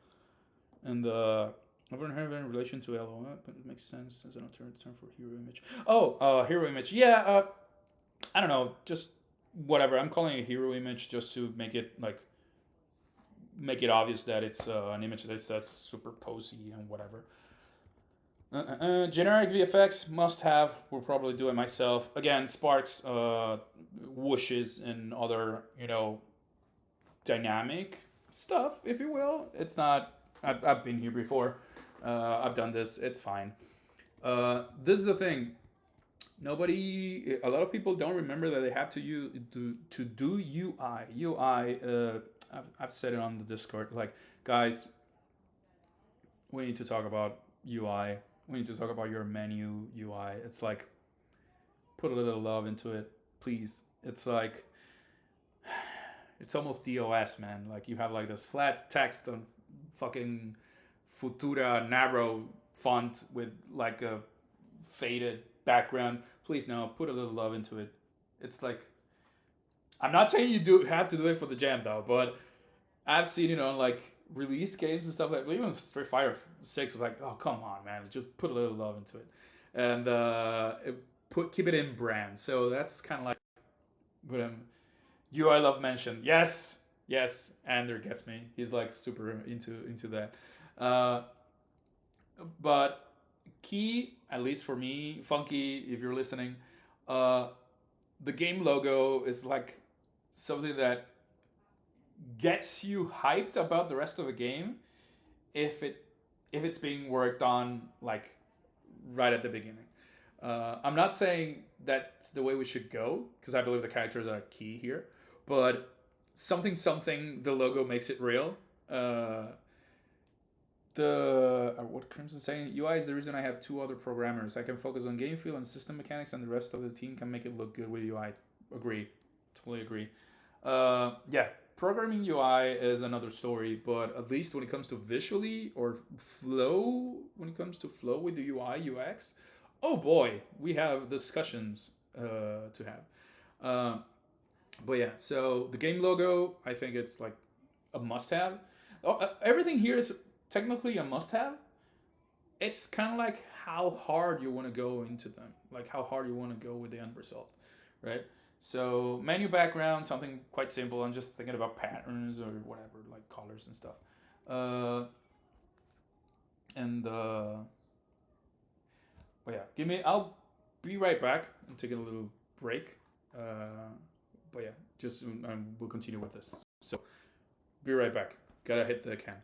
And I've never had in relation to LOL, but it makes sense as an alternative term for hero image. Oh, hero image. Yeah, I don't know, just whatever. I'm calling it hero image just to make it obvious that it's an image that's super posy and whatever. Generic VFX must have. We'll probably do it myself. Again, sparks, whooshes, and other dynamic stuff, if you will. It's not. I've been here before. I've done this. It's fine. This is the thing. A lot of people don't remember that they have to do UI. UI. I've said it on the Discord. Like, guys, we need to talk about UI. We need to talk about your menu UI. It's like, put a little love into it, please. It's like, it's almost DOS, man. Like, you have like this flat text on fucking Futura narrow font with like a faded background. Please, no, put a little love into it. It's like, I'm not saying you do have to do it for the jam though, but I've seen it on like released games and stuff like even Street Fighter 6 is like, oh come on, man, just put a little love into it, and keep it in brand. So that's kind of like what UI love mentioned. Yes, yes, Ander gets me. He's like super into that. Uh, but key, at least for me, Funky, if you're listening, uh, the game logo is like something that gets you hyped about the rest of the game if it's being worked on like right at the beginning. I'm not saying that's the way we should go because I believe the characters are key here, but something the logo makes it real. The what Crimson saying, UI is the reason I have two other programmers. I can focus on game feel and system mechanics, and the rest of the team can make it look good with UI. Agree, totally agree. Yeah, programming UI is another story, but at least when it comes to visually or flow, when it comes to flow with the UI UX, oh boy, we have discussions to have. Uh, but yeah, so the game logo, I think it's like a must-have. Everything here is technically a must-have. It's kind of like how hard you want to go into them, like how hard you want to go with the end result, right? So menu background, something quite simple. I'm just thinking about patterns or whatever, like colors and stuff. Uh, and but yeah, I'll be right back. I'm taking a little break. But yeah, just we'll continue with this. So be right back. Gotta hit the can.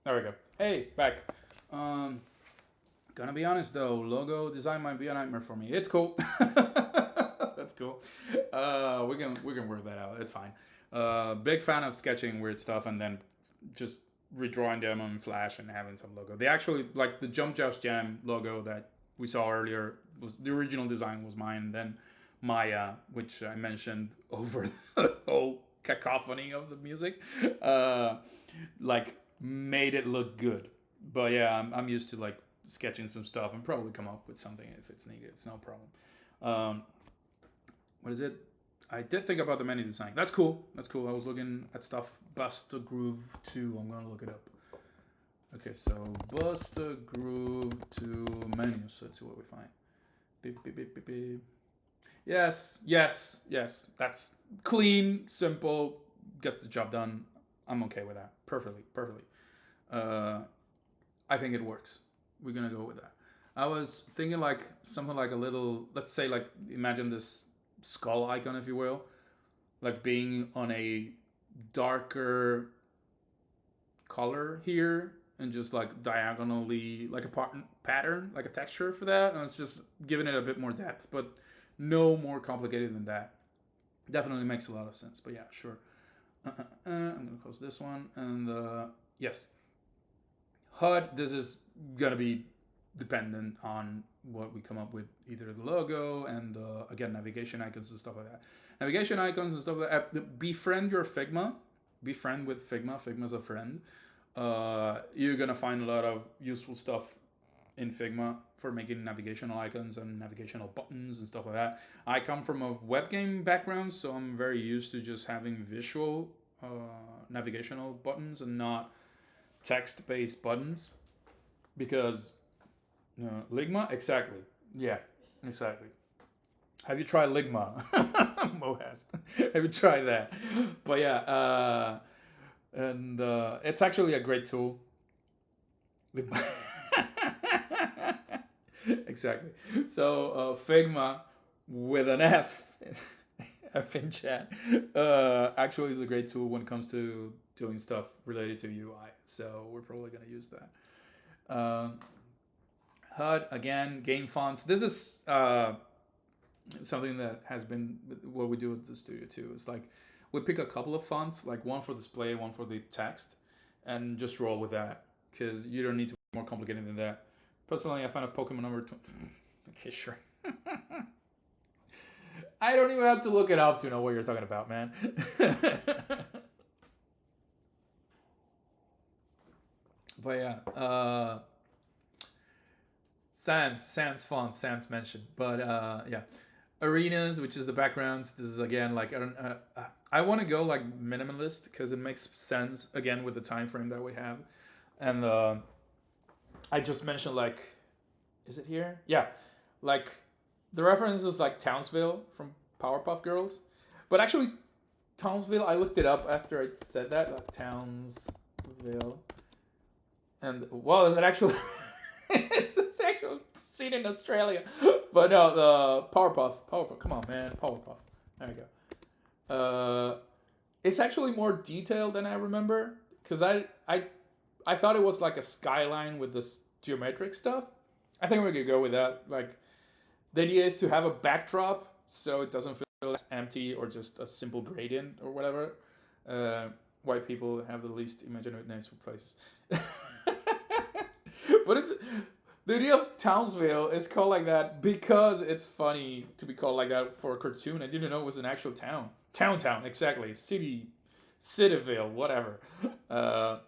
There we go. Hey, back. Um, Gonna be honest though, logo design might be a nightmare for me. It's cool. That's cool. We can work that out. It's fine. Big fan of sketching weird stuff and then just redrawing them on Flash and having some logo. They actually like the Jump Joust Jam logo that we saw earlier was the original design was mine. Then Maya, which I mentioned over the whole cacophony of the music, uh, like made it look good. But yeah, I'm used to like sketching some stuff and probably come up with something if it's needed. It's no problem. Um, what is it? I did think about the menu design. That's cool. That's cool. I was looking at stuff. Bust a Groove 2. I'm gonna look it up. Okay, so Bust a Groove 2 menus. Let's see what we find. Beep, beep, beep, beep, beep. Yes, yes, yes. That's clean, simple, gets the job done. I'm okay with that. Perfectly, perfectly. Uh, I think it works. We're gonna go with that. I was thinking like something like a little, let's say like imagine this skull icon, if you will, like being on a darker color here and just like diagonally like a pattern, like a texture for that, and it's just giving it a bit more depth, but no more complicated than that. Definitely makes a lot of sense. But yeah, sure. I'm gonna close this one and yes, HUD. This is gonna be dependent on what we come up with, either the logo and again navigation icons and stuff like that. Navigation icons and stuff like that. Befriend your Figma. Befriend with Figma. Figma's a friend. You're gonna find a lot of useful stuff in Figma for making navigational icons and navigational buttons and stuff like that. I come from a web game background, so I'm very used to just having visual navigational buttons and not text-based buttons because Ligma, exactly. Yeah, exactly. Have you tried Ligma? Mo has. Have you tried that? But yeah, and it's actually a great tool. Ligma. Exactly. So Figma with an F, F in chat, actually is a great tool when it comes to doing stuff related to UI. So we're probably gonna use that. HUD again, game fonts. This is something that has been what we do at the studio too. It's like we pick a couple of fonts, like one for display, one for the text, and just roll with that because you don't need to be more complicated than that. Personally, I find a Pokemon number 20. Okay, sure. I don't even have to look it up to know what you're talking about, man. But yeah, Sans fonts, Sans mentioned, but yeah, arenas, which is the backgrounds. This is again like I want to go like minimalist because it makes sense again with the time frame that we have, and I just mentioned like, is it here? Yeah, like the reference is like Townsville from Powerpuff Girls, but actually Townsville, I looked it up after I said that, like Townsville, and well, is it actually? It's actual scene in Australia, but no, the Powerpuff. Come on, man, Powerpuff. There we go. It's actually more detailed than I remember because I thought it was like a skyline with this geometric stuff. I think we could go with that. Like the idea is to have a backdrop so it doesn't feel as empty or just a simple gradient or whatever. White people have the least imaginative names for places. But it's the idea of Townsville is called like that because it's funny to be called like that for a cartoon. I didn't know it was an actual town. Town, exactly. Cityville, whatever. Uh,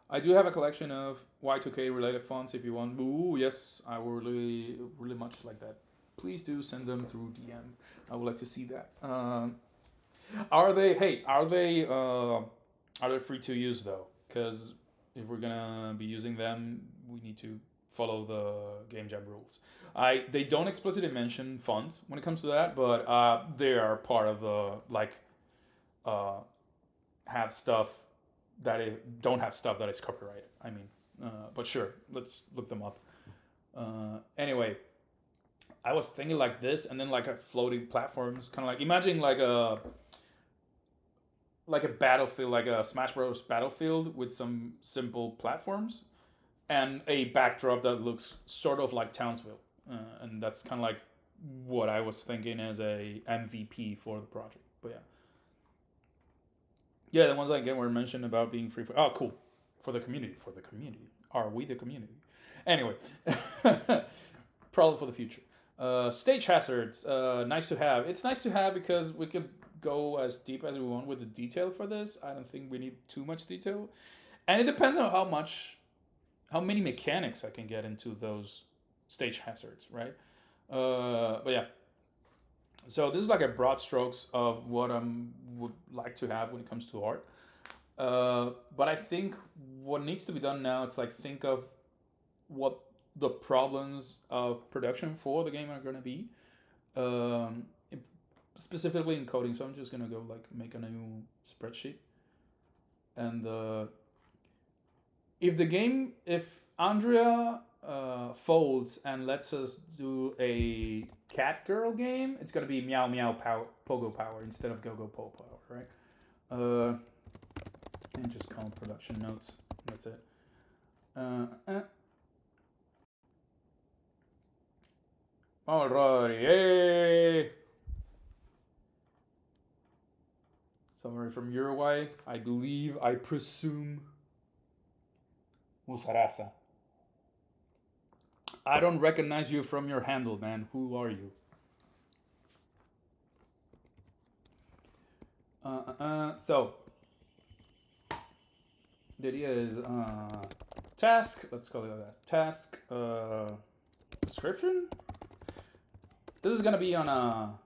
I do have a collection of Y2K related fonts if you want. Ooh, yes, I would really much like that. Please do send them through DM. I would like to see that. Are they? Hey, are they free to use though? Because if we're gonna be using them, we need to follow the game jam rules. They don't explicitly mention fonts when it comes to that, but they are part of the like uh, have stuff that don't have stuff that is copyrighted. I mean, but sure, let's look them up. Anyway, I was thinking like this, and then like a floating platforms, kind of like imagine like a battlefield, like a Smash Bros. Battlefield with some simple platforms and a backdrop that looks sort of like Townsville, and that's kind of like what I was thinking as a MVP for the project. But yeah, the ones I get were mentioned about being free for. Oh, cool, for the community. For the community, are we the community? Anyway, problem for the future. Stage hazards, nice to have. It's nice to have because we could go as deep as we want with the detail for this. I don't think we need too much detail, and it depends on how many mechanics I can get into those stage hazards, right? But yeah, so this is like a broad strokes of what I would like to have when it comes to art. But I think what needs to be done now, it's like think of what the problems of production for the game are going to be, um, specifically in coding. So I'm just going to go like make a new spreadsheet, and if Andrea folds and lets us do a cat girl game, it's gonna be meow meow power, pogo power instead of go go po power, right? And just call production notes. That's it. Alrighty, hey. Somewhere from Uruguay, I presume. Musarasa. I don't recognize you from your handle, man. Who are you? So, the idea is task. Let's call it that. Task description. This is gonna be on a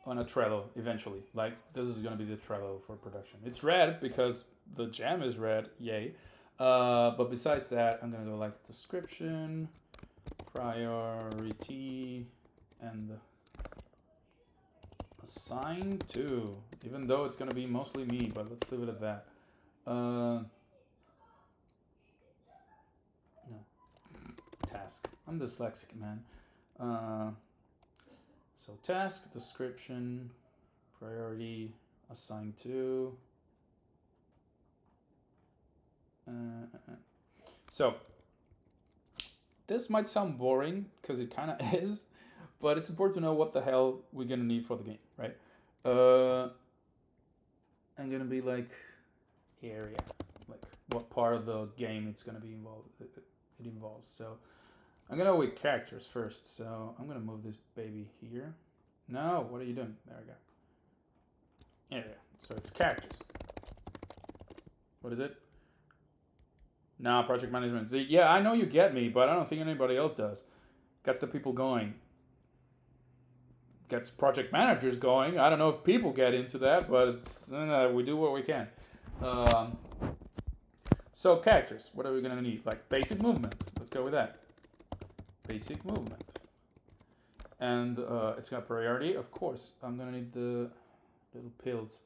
Trello eventually. Like this is gonna be the Trello for production. It's red because the jam is red. Yay. But besides that, I'm gonna go like description, priority, and assign to. Even though it's gonna be mostly me, but let's leave it at that. No. Task. I'm dyslexic, man. So task, description, priority, assign to. So this might sound boring because it kind of is, but it's important to know what the hell we're gonna need for the game, right? I'm gonna be like area, like what part of the game it's gonna be involved. It involves. So I'm gonna go with characters first. So I'm gonna move this baby here. No, what are you doing? There we go. Area. So it's characters. What is it? Nah, project management. See, yeah, I know you get me, but I don't think anybody else does. Gets the people going. Gets project managers going. I don't know if people get into that, but we do what we can. So characters, what are we gonna need? Like basic movement. Let's go with that. Basic movement. And it's got priority, of course. I'm gonna need the little pills.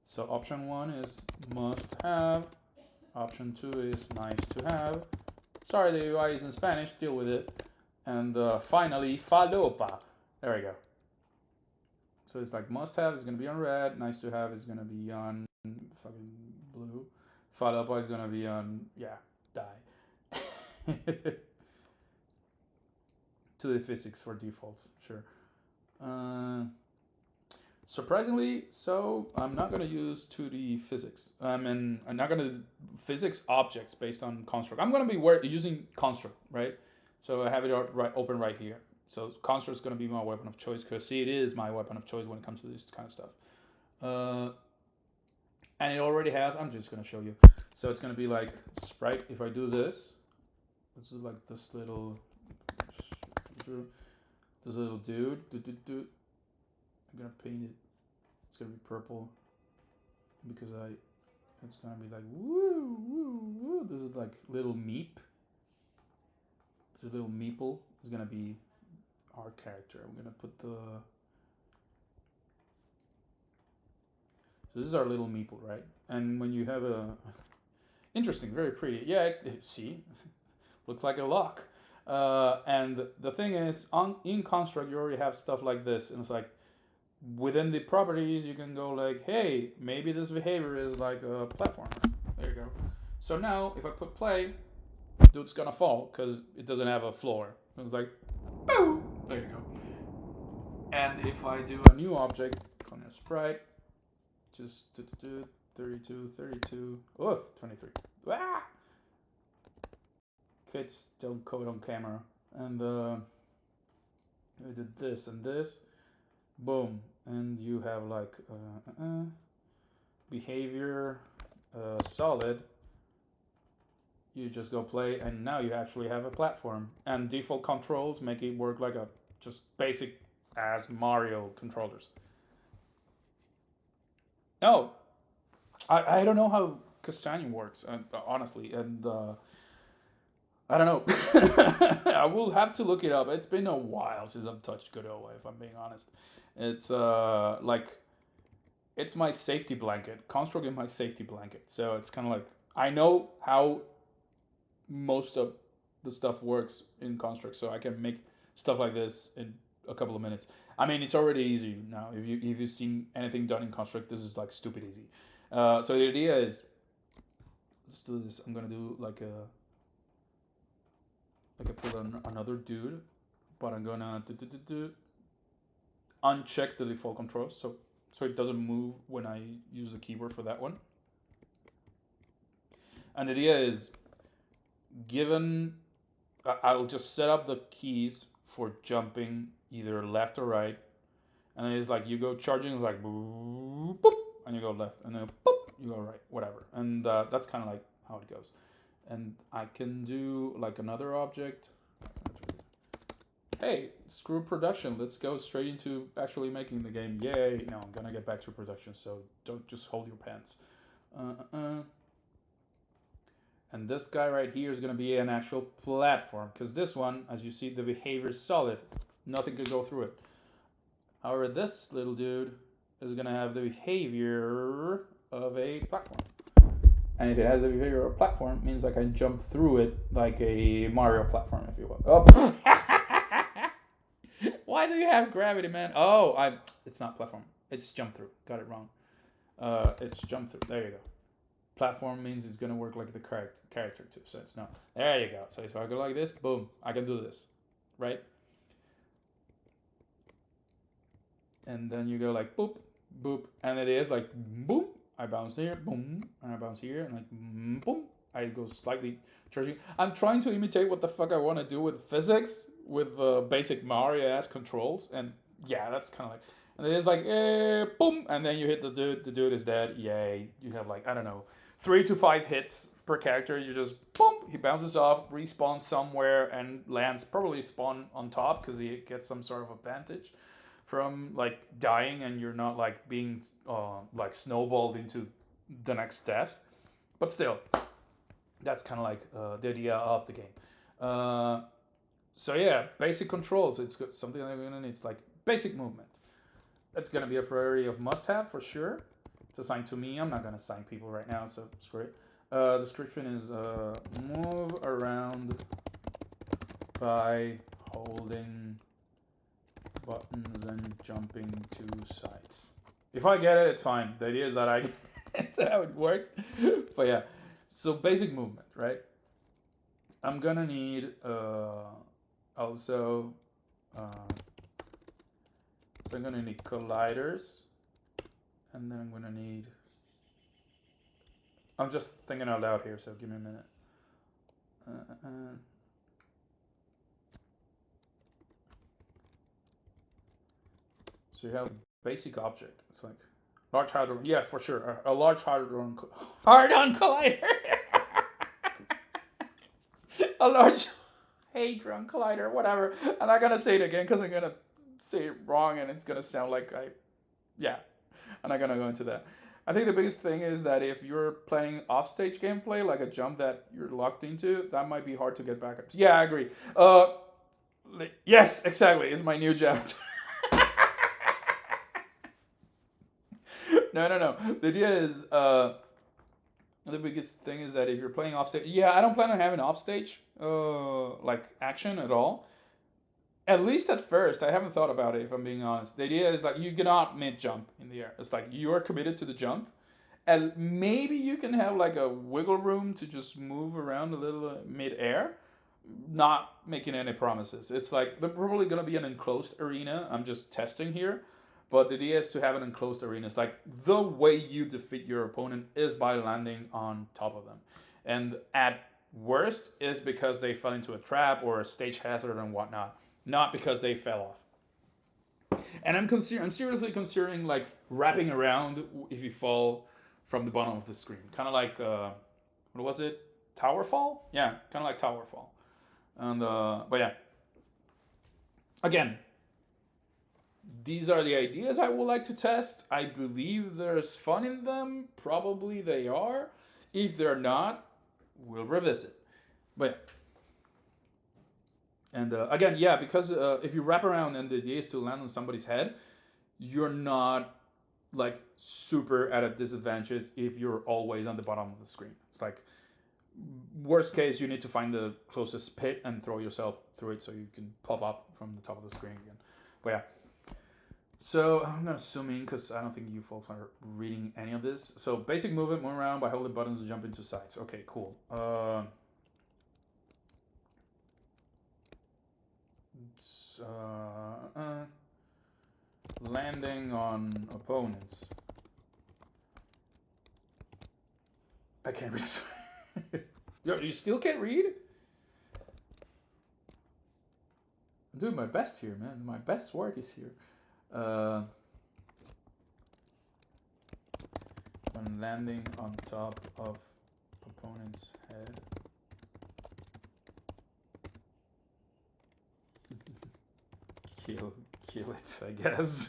So option 1 is must have. Option 2 is nice to have. Sorry, the UI is in Spanish, deal with it. And finally, falopa. There we go. So it's like must have is gonna be on red, nice to have is gonna be on fucking blue. Falopa is gonna be on, yeah, die. To the physics for defaults, sure. Surprisingly, so I'm not gonna use 2D physics. And I'm not gonna physics objects based on construct. I'm gonna be using construct, right? So I have it open right here. So construct is gonna be my weapon of choice because see, it is my weapon of choice when it comes to this kind of stuff. And it already has. I'm just gonna show you. So it's gonna be like sprite. If I do this, this is like this little dude. I'm gonna paint it. It's gonna be purple because it's gonna be like woo woo woo. This is like little meep. This little meeple is gonna be our character. I'm gonna put the. So this is our little meeple, right? And when you have a interesting, very pretty. Yeah, see, looks like a lock. And the thing is, in construct you already have stuff like this, and it's like within the properties, you can go like, hey, maybe this behavior is like a platformer. There you go. So now, if I put play, dude's gonna fall because it doesn't have a floor. It's like, boom. There you go. And if I do a new object, on a sprite, just 32, 32, oof, 23. Ah! Kids don't code on camera. And we did this and this. Boom. And you have like behavior solid. You just go play, and now you actually have a platform. And default controls make it work like a just basic as Mario controllers. No, I don't know how Castagna works, honestly, and I don't know. I will have to look it up. It's been a while since I've touched Godot, if I'm being honest. It's like it's my safety blanket. Construct is my safety blanket. So it's kind of like I know how most of the stuff works in Construct, so I can make stuff like this in a couple of minutes. I mean, it's already easy now. If you've seen anything done in Construct, this is like stupid easy. So the idea is, let's do this. I'm gonna do like I put another dude, but I'm gonna uncheck the default controls so it doesn't move when I use the keyboard for that one. And the idea is, given I'll just set up the keys for jumping either left or right, and it's like you go charging, it's like boop, boop, and you go left, and then boop, you go right, whatever, and that's kind of like how it goes. And I can do like another object. Hey, screw production. Let's go straight into actually making the game. Yay! No, I'm gonna get back to production, so don't just hold your pants. And this guy right here is gonna be an actual platform, because this one, as you see, the behavior is solid. Nothing could go through it. However, this little dude is gonna have the behavior of a platform. And if it has the behavior of a platform, it means I can jump through it like a Mario platform, if you will. Oh. Why do you have gravity, man? Oh, it's not platform. It's jump through. Got it wrong. It's jump through. There you go. Platform means it's gonna work like the character too. So it's not. There you go. So if I go like this, boom, I can do this, right? And then you go like boop, boop, and it is like boom. I bounce here, boom, and I bounce here, and like boom. I go slightly charging. I'm trying to imitate what the fuck I want to do with physics, with basic Mario ass controls, and yeah, that's kind of like. And it's like boom, and then you hit the dude. The dude is dead. Yay! You have like I don't know, 3 to 5 hits per character. You just boom, he bounces off, respawns somewhere, and lands. Probably spawn on top because he gets some sort of advantage from like dying, and you're not like being like snowballed into the next death. But still, that's kind of like the idea of the game. So yeah, basic controls. It's something that we're gonna need. It's like basic movement. That's gonna be a priority of must-have for sure. It's assigned to me. I'm not gonna assign people right now, so screw it. Description is move around by holding buttons and jumping to sides. If I get it, it's fine. The idea is that I get how it works. But yeah, so basic movement, right? I'm gonna need also so I'm gonna need colliders, and then I'm gonna need. I'm just thinking out loud here, so give me a minute. So you have basic object. It's like large hadron. Yeah, for sure. A large hadron collider. A large hadron collider. Whatever. I'm not gonna say it again because I'm gonna say it wrong and it's gonna sound like yeah. I'm not gonna go into that. I think the biggest thing is that if you're playing offstage gameplay, like a jump that you're locked into, that might be hard to get back up. Yeah, I agree. Yes, exactly. It's my new jump. No. The idea is the biggest thing is that if you're playing offstage, yeah, I don't plan on having offstage like action at all. At least at first, I haven't thought about it. If I'm being honest, the idea is like you cannot mid jump in the air. It's like you are committed to the jump, and maybe you can have like a wiggle room to just move around a little mid air. Not making any promises. It's like they're probably gonna be an enclosed arena. I'm just testing here, but the idea is to have an enclosed arena. It's like the way you defeat your opponent is by landing on top of them, and at worst is because they fell into a trap or a stage hazard and whatnot, not because they fell off. And I'm seriously considering like wrapping around if you fall from the bottom of the screen, kind of like what was it? Tower fall? Yeah, kind of like tower fall. And but yeah, again, these are the ideas I would like to test. I believe there's fun in them. Probably they are. If they're not, we'll revisit. But yeah. And again, yeah, because if you wrap around and the idea is to land on somebody's head, you're not like super at a disadvantage if you're always on the bottom of the screen. It's like worst case, you need to find the closest pit and throw yourself through it so you can pop up from the top of the screen again. But yeah. So I'm not assuming because I don't think you folks are reading any of this. So basic movement, move around by holding buttons to jump into sides. Okay, cool. Landing on opponents. I can't read. You still can't read? I'm doing my best here, man. My best work is here. When landing on top of opponent's head. Kill it, I guess.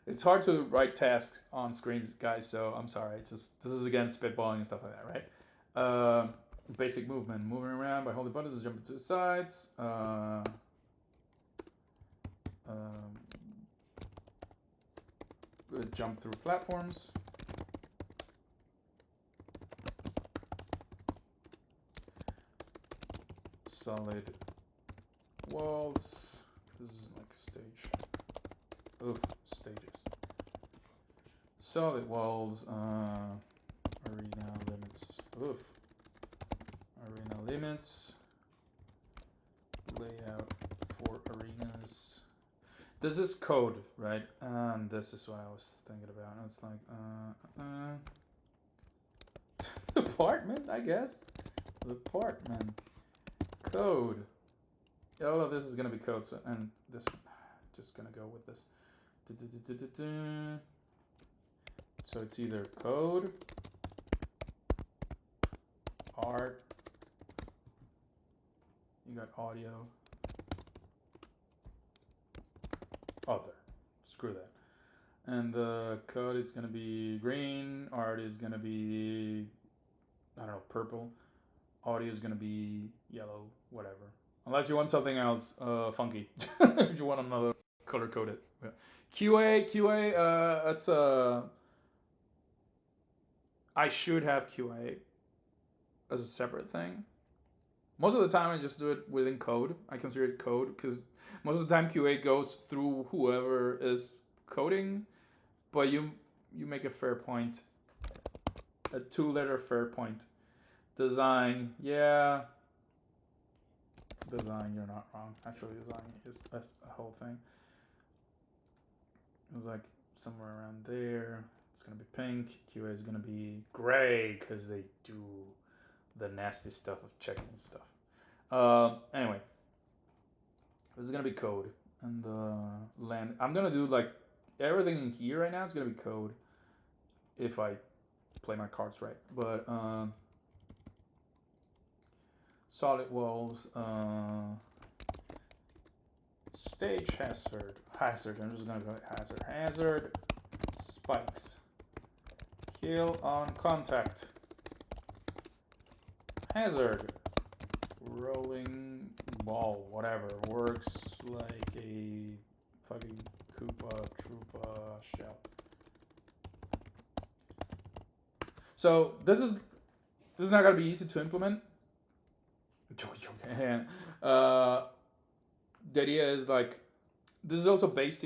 It's hard to write tasks on screens, guys, so I'm sorry. Just this is again spitballing and stuff like that, right? Basic movement, moving around by holding buttons to jump to the sides. Jump through platforms. Solid walls. This is like stage. Oof, stages. Solid walls. Arena limits. Oof. Arena limits. Layout for arenas. This is code, right? And this is what I was thinking about. It's like apartment, I guess. Apartment. Code. All of this is gonna be code, so and this just gonna go with this. So it's either code, art, you got audio, other. Screw that. And the code is gonna be green, art is gonna be, I don't know, purple, audio is gonna be yellow, whatever. Unless you want something else funky. If you want another color coded. Yeah. QA, that's I should have QA as a separate thing. Most of the time, I just do it within code. I consider it code because most of the time QA goes through whoever is coding. But you make a fair point, a 2-letter fair point. Design, yeah. Design, you're not wrong. Actually, design is that's a whole thing. It was like somewhere around there. It's gonna be pink. QA is gonna be gray because they do the nasty stuff of checking stuff. Anyway, this is gonna be code and land. I'm gonna do like everything in here right now. It's gonna be code if I play my cards right. But solid walls. Stage hazard. I'm just gonna go hazard. Spikes. Kill on contact. Hazard. Rolling ball. Whatever. Works like a fucking Koopa Troopa shell. So this is not gonna be easy to implement. I'm joking. the idea is like this is also based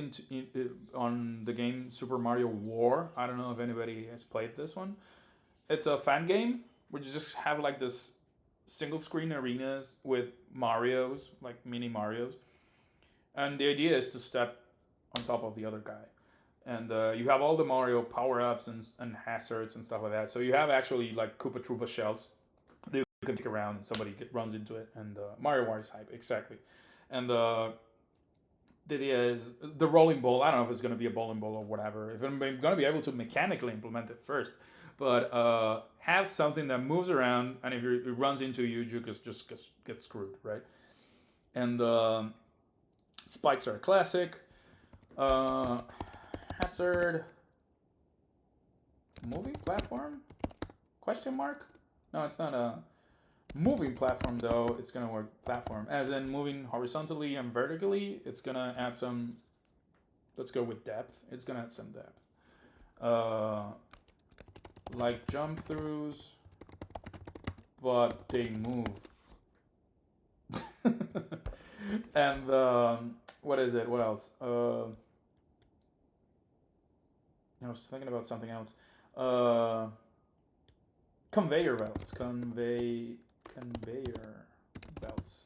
on the game Super Mario War. I don't know if anybody has played this one. It's a fan game where you just have like this single screen arenas with Mario's, like mini Mario's, and the idea is to step on top of the other guy. And you have all the Mario power ups and hazards and stuff like that. So you have actually like Koopa Troopa shells that you can kick around and somebody runs into it. And Mario War is hype, exactly. And the idea is the rolling ball. I don't know if it's going to be a bowling ball or whatever. If I'm going to be able to mechanically implement it first, but have something that moves around, and if it runs into you, you just get screwed, right? And spikes are a classic. Hazard moving platform? Question mark? No, it's not a moving platform though. It's gonna work platform as in moving horizontally and vertically. It's gonna add some. Let's go with depth. It's gonna add some depth. Like jump throughs, but they move. And what is it? What else? I was thinking about something else. Conveyor belts. Conveyor belts.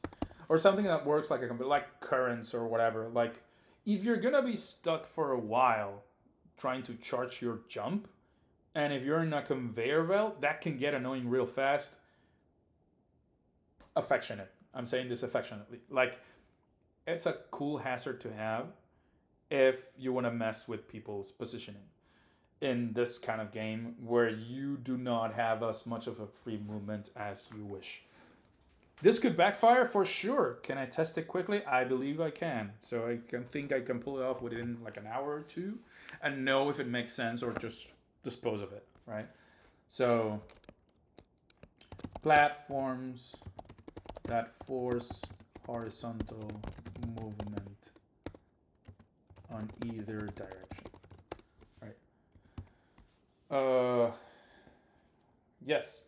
Or something that works like a like currents or whatever. Like if you're gonna be stuck for a while trying to charge your jump, and if you're in a conveyor belt, that can get annoying real fast. Affectionate. I'm saying this affectionately. Like it's a cool hazard to have if you want to mess with people's positioning in this kind of game where you do not have as much of a free movement as you wish. This could backfire for sure. Can I test it quickly? I believe I can. So I can think I can pull it off within like an hour or two and know if it makes sense or just dispose of it, right? So platforms that force horizontal movement on either direction, right? Yes.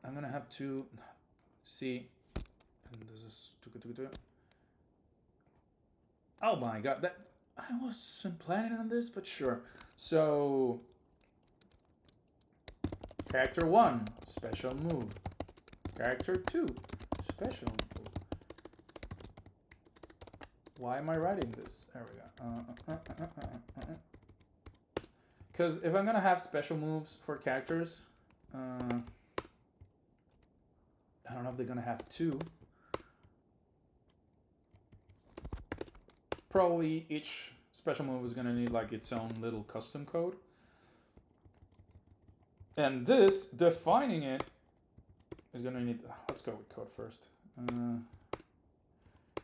I'm gonna have to see, and this is oh my god, that I wasn't planning on this, but sure. So character 1, special move. Character 2, special move. Why am I writing this? There we go. Because if I'm gonna have special moves for characters, I don't know if they're gonna have two. Probably each special move is gonna need like its own little custom code. And this, defining it, is gonna need, let's go with code first.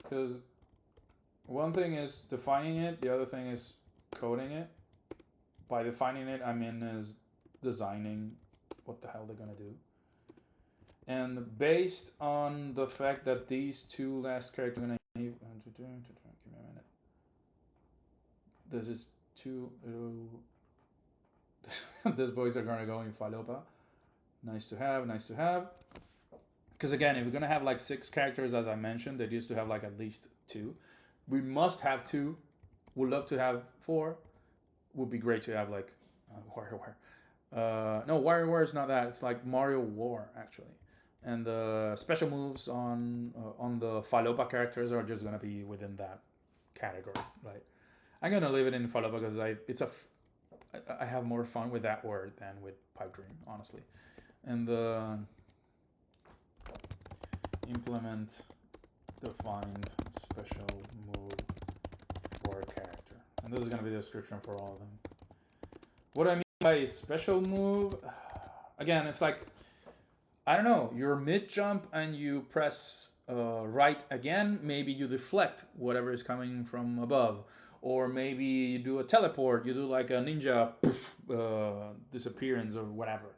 Because one thing is defining it, the other thing is coding it. By defining it, I mean is designing what the hell they're gonna do. And based on the fact that these two last characters are gonna need, give me a minute. This is two. These boys are gonna go in Falopa. Nice to have, nice to have. Because again, if we're gonna have like 6 characters, as I mentioned, they used to have like at least 2. We must have 2. Would love to have 4. Would be great to have like WarioWare. No, WarioWare is not that. It's like Mario War actually. And the special moves on the Falopa characters are just gonna be within that category, right? I'm gonna leave it in Falopa because I have more fun with that word than with Pipe Dream, honestly. And implement defined special move for a character. And this is gonna be the description for all of them. What I mean by special move, again, it's like, I don't know, you're mid jump and you press right again, maybe you deflect whatever is coming from above. Or maybe you do a teleport, you do like a ninja disappearance or whatever.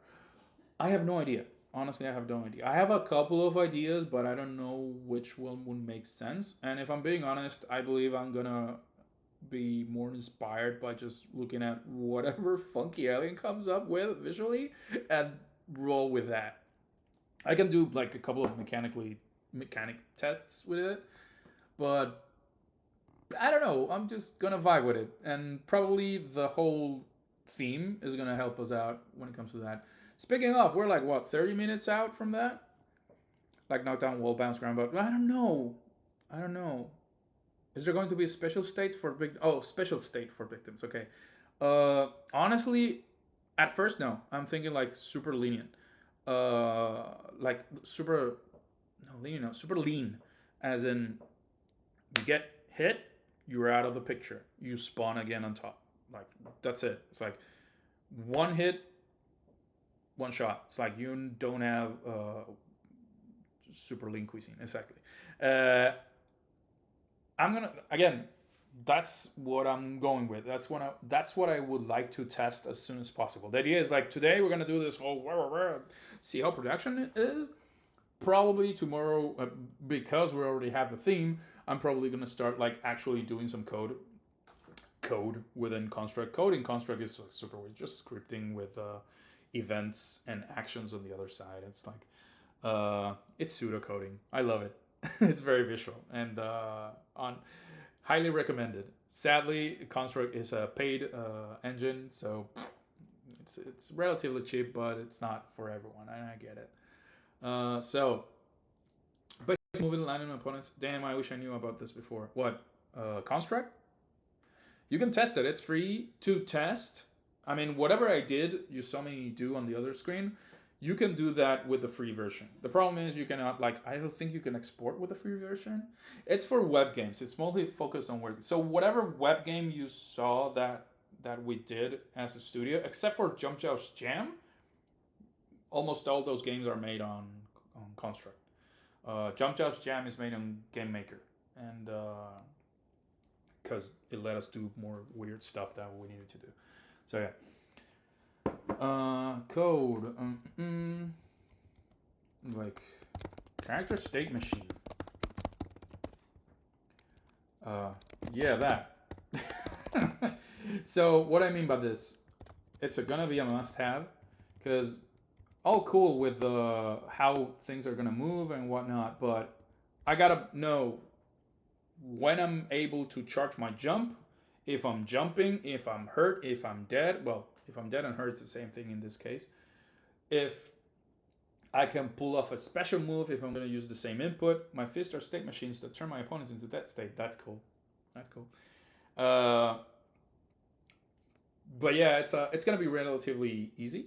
I have no idea. Honestly, I have no idea. I have a couple of ideas, but I don't know which one would make sense. And if I'm being honest, I believe I'm gonna be more inspired by just looking at whatever funky alien comes up with visually and roll with that. I can do like a couple of mechanic tests with it, but I don't know. I'm just gonna vibe with it, and probably the whole theme is gonna help us out when it comes to that. Speaking of, we're like what 30 minutes out from that, like knockdown, wall bounce, ground, but I don't know. I don't know. Is there going to be a special state for special state for victims? Okay. Honestly, at first no. I'm thinking like super lenient. Like super no lenient, no super lean, as in you get hit, you're out of the picture. You spawn again on top. Like that's it. It's like one hit, one shot. It's like you don't have super lean cuisine exactly. Uh, I'm gonna again. That's what I'm going with. That's what I would like to test as soon as possible. The idea is like today we're gonna do this whole see how production is. Probably tomorrow, because we already have the theme, I'm probably gonna start like actually doing some code within Construct. Code in Construct is super weird, just scripting with events and actions on the other side. It's like it's pseudo coding. I love it. It's very visual and on highly recommended. Sadly, Construct is a paid engine, so it's relatively cheap, but it's not for everyone, and I get it. So, but moving landing opponents. Damn, I wish I knew about this before. What? Construct? You can test it. It's free to test. I mean, whatever I did, you saw me do on the other screen. You can do that with the free version. The problem is you cannot I don't think you can export with the free version. It's for web games. It's mostly focused on web. So whatever web game you saw that we did as a studio, except for Jump Joust Jam, almost all those games are made on Construct. Jump Joust Jam is made on Game Maker, and because it let us do more weird stuff that we needed to do. So yeah. Code. Like character state machine. Yeah, that. So what I mean by this, it's gonna be a must-have, because all cool with how things are gonna move and whatnot, but I gotta know when I'm able to charge my jump, if I'm jumping, if I'm hurt, if I'm dead. Well, if I'm dead and hurt, it's the same thing in this case. If I can pull off a special move, if I'm going to use the same input. My fists are state machines that turn my opponents into that state. That's cool. That's cool. But yeah, it's going to be relatively easy,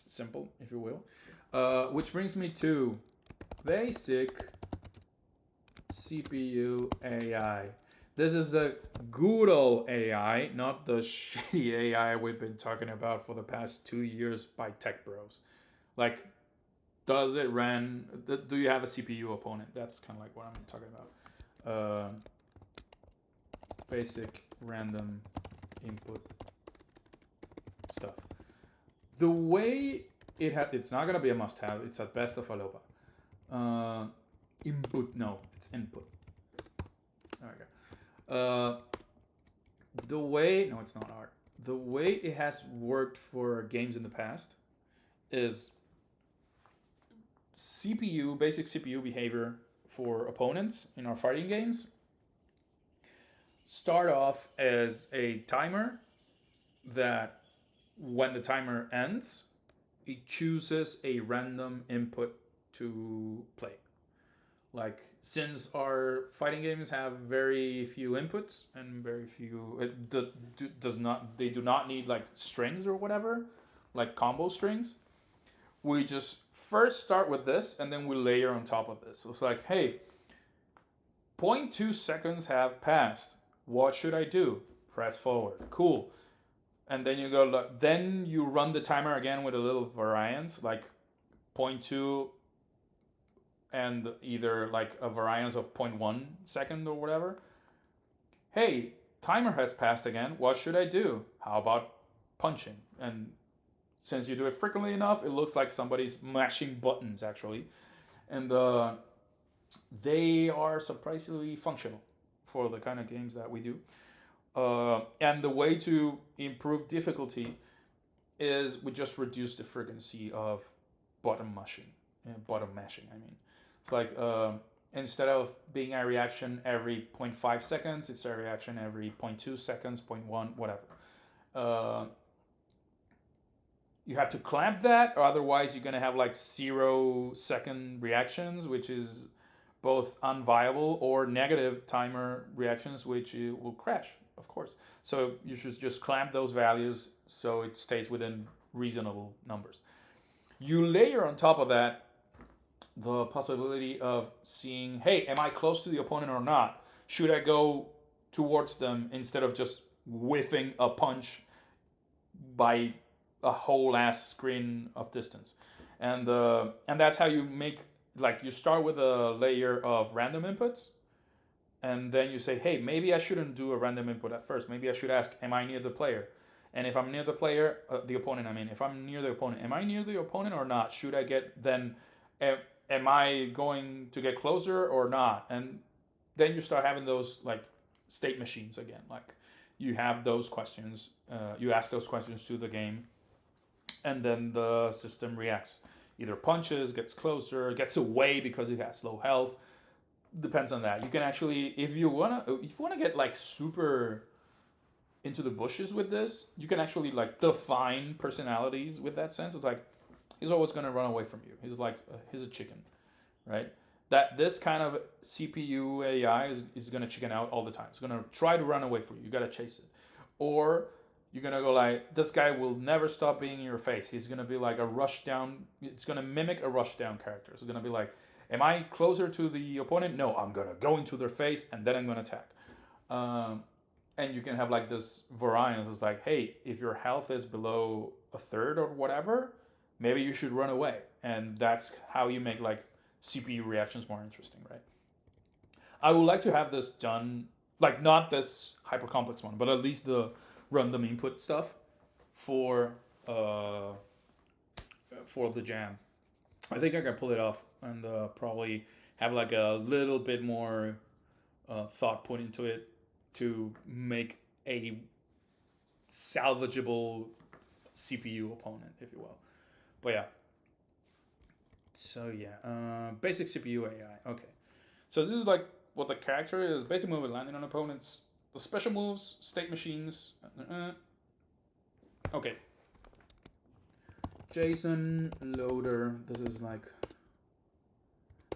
simple, if you will. Which brings me to basic CPU AI. This is the good old AI, not the shitty AI we've been talking about for the past 2 years by tech bros. Like, does it run? Do you have a CPU opponent? That's kind of like what I'm talking about. Basic random input stuff. The way it's not gonna be a must-have. It's at best of a loba. Input, no, it's input. There we go. The way, no, it's not art. The way it has worked for games in the past is basic CPU behavior for opponents in our fighting games start off as a timer that when the timer ends, it chooses a random input to play. Like, since our fighting games have very few inputs and very few, they do not need like strings or whatever, like combo strings. We just first start with this and then we layer on top of this. So it's like, hey, 0.2 seconds have passed. What should I do? Press forward. Cool. And then you go, then you run the timer again with a little variance, like 0.2 and either like a variance of 0.1 second or whatever. Hey, timer has passed again. What should I do? How about punching? And since you do it frequently enough, it looks like somebody's mashing buttons actually. And they are surprisingly functional for the kind of games that we do. And the way to improve difficulty is we just reduce the frequency of button mashing. I mean, it's like instead of being a reaction every zero 0.5 seconds, it's a reaction every zero 0.2 seconds, zero 0.1, whatever. Uh, you have to clamp that, or otherwise you're gonna have like 0 second reactions, which is both unviable, or negative timer reactions, which will crash, of course. So you should just clamp those values so it stays within reasonable numbers. You layer on top of that the possibility of seeing, hey, am I close to the opponent or not? Should I go towards them instead of just whiffing a punch by a whole ass screen of distance? And that's how you make, like, you start with a layer of random inputs, and then you say, hey, maybe I shouldn't do a random input at first. Maybe I should ask, am I near the player? And if I'm near the player, the opponent, I mean, if I'm near the opponent, am I near the opponent or not? Should I get then? Am I going to get closer or not? And then you start having those like state machines again. Like you have those questions, you ask those questions to the game, and then the system reacts. Either punches, gets closer, gets away because it has low health. Depends on that. You can actually, if you wanna get like super into the bushes with this, you can actually like define personalities with that sense. It's like he's always gonna run away from you. He's like he's a chicken, right? That this kind of CPU AI is gonna chicken out all the time. It's gonna try to run away from you. You gotta chase it, or you're gonna go like this guy will never stop being in your face. He's gonna be like a rush down. It's gonna mimic a rush down character. It's gonna be like, am I closer to the opponent? No, I'm gonna go into their face and then I'm gonna attack. Um, and you can have like this variance. It's like, hey, if your health is below a third or whatever, maybe you should run away. And that's how you make like CPU reactions more interesting, right? I would like to have this done, like not this hyper complex one, but at least the random input stuff for uh, for the jam. I think I can pull it off and probably have like a little bit more thought put into it to make a salvageable CPU opponent, if you will. But yeah, so yeah, basic CPU AI. Okay, so this is like what the character is. Basic move landing on opponents. The special moves, state machines. Okay, JSON loader. This is like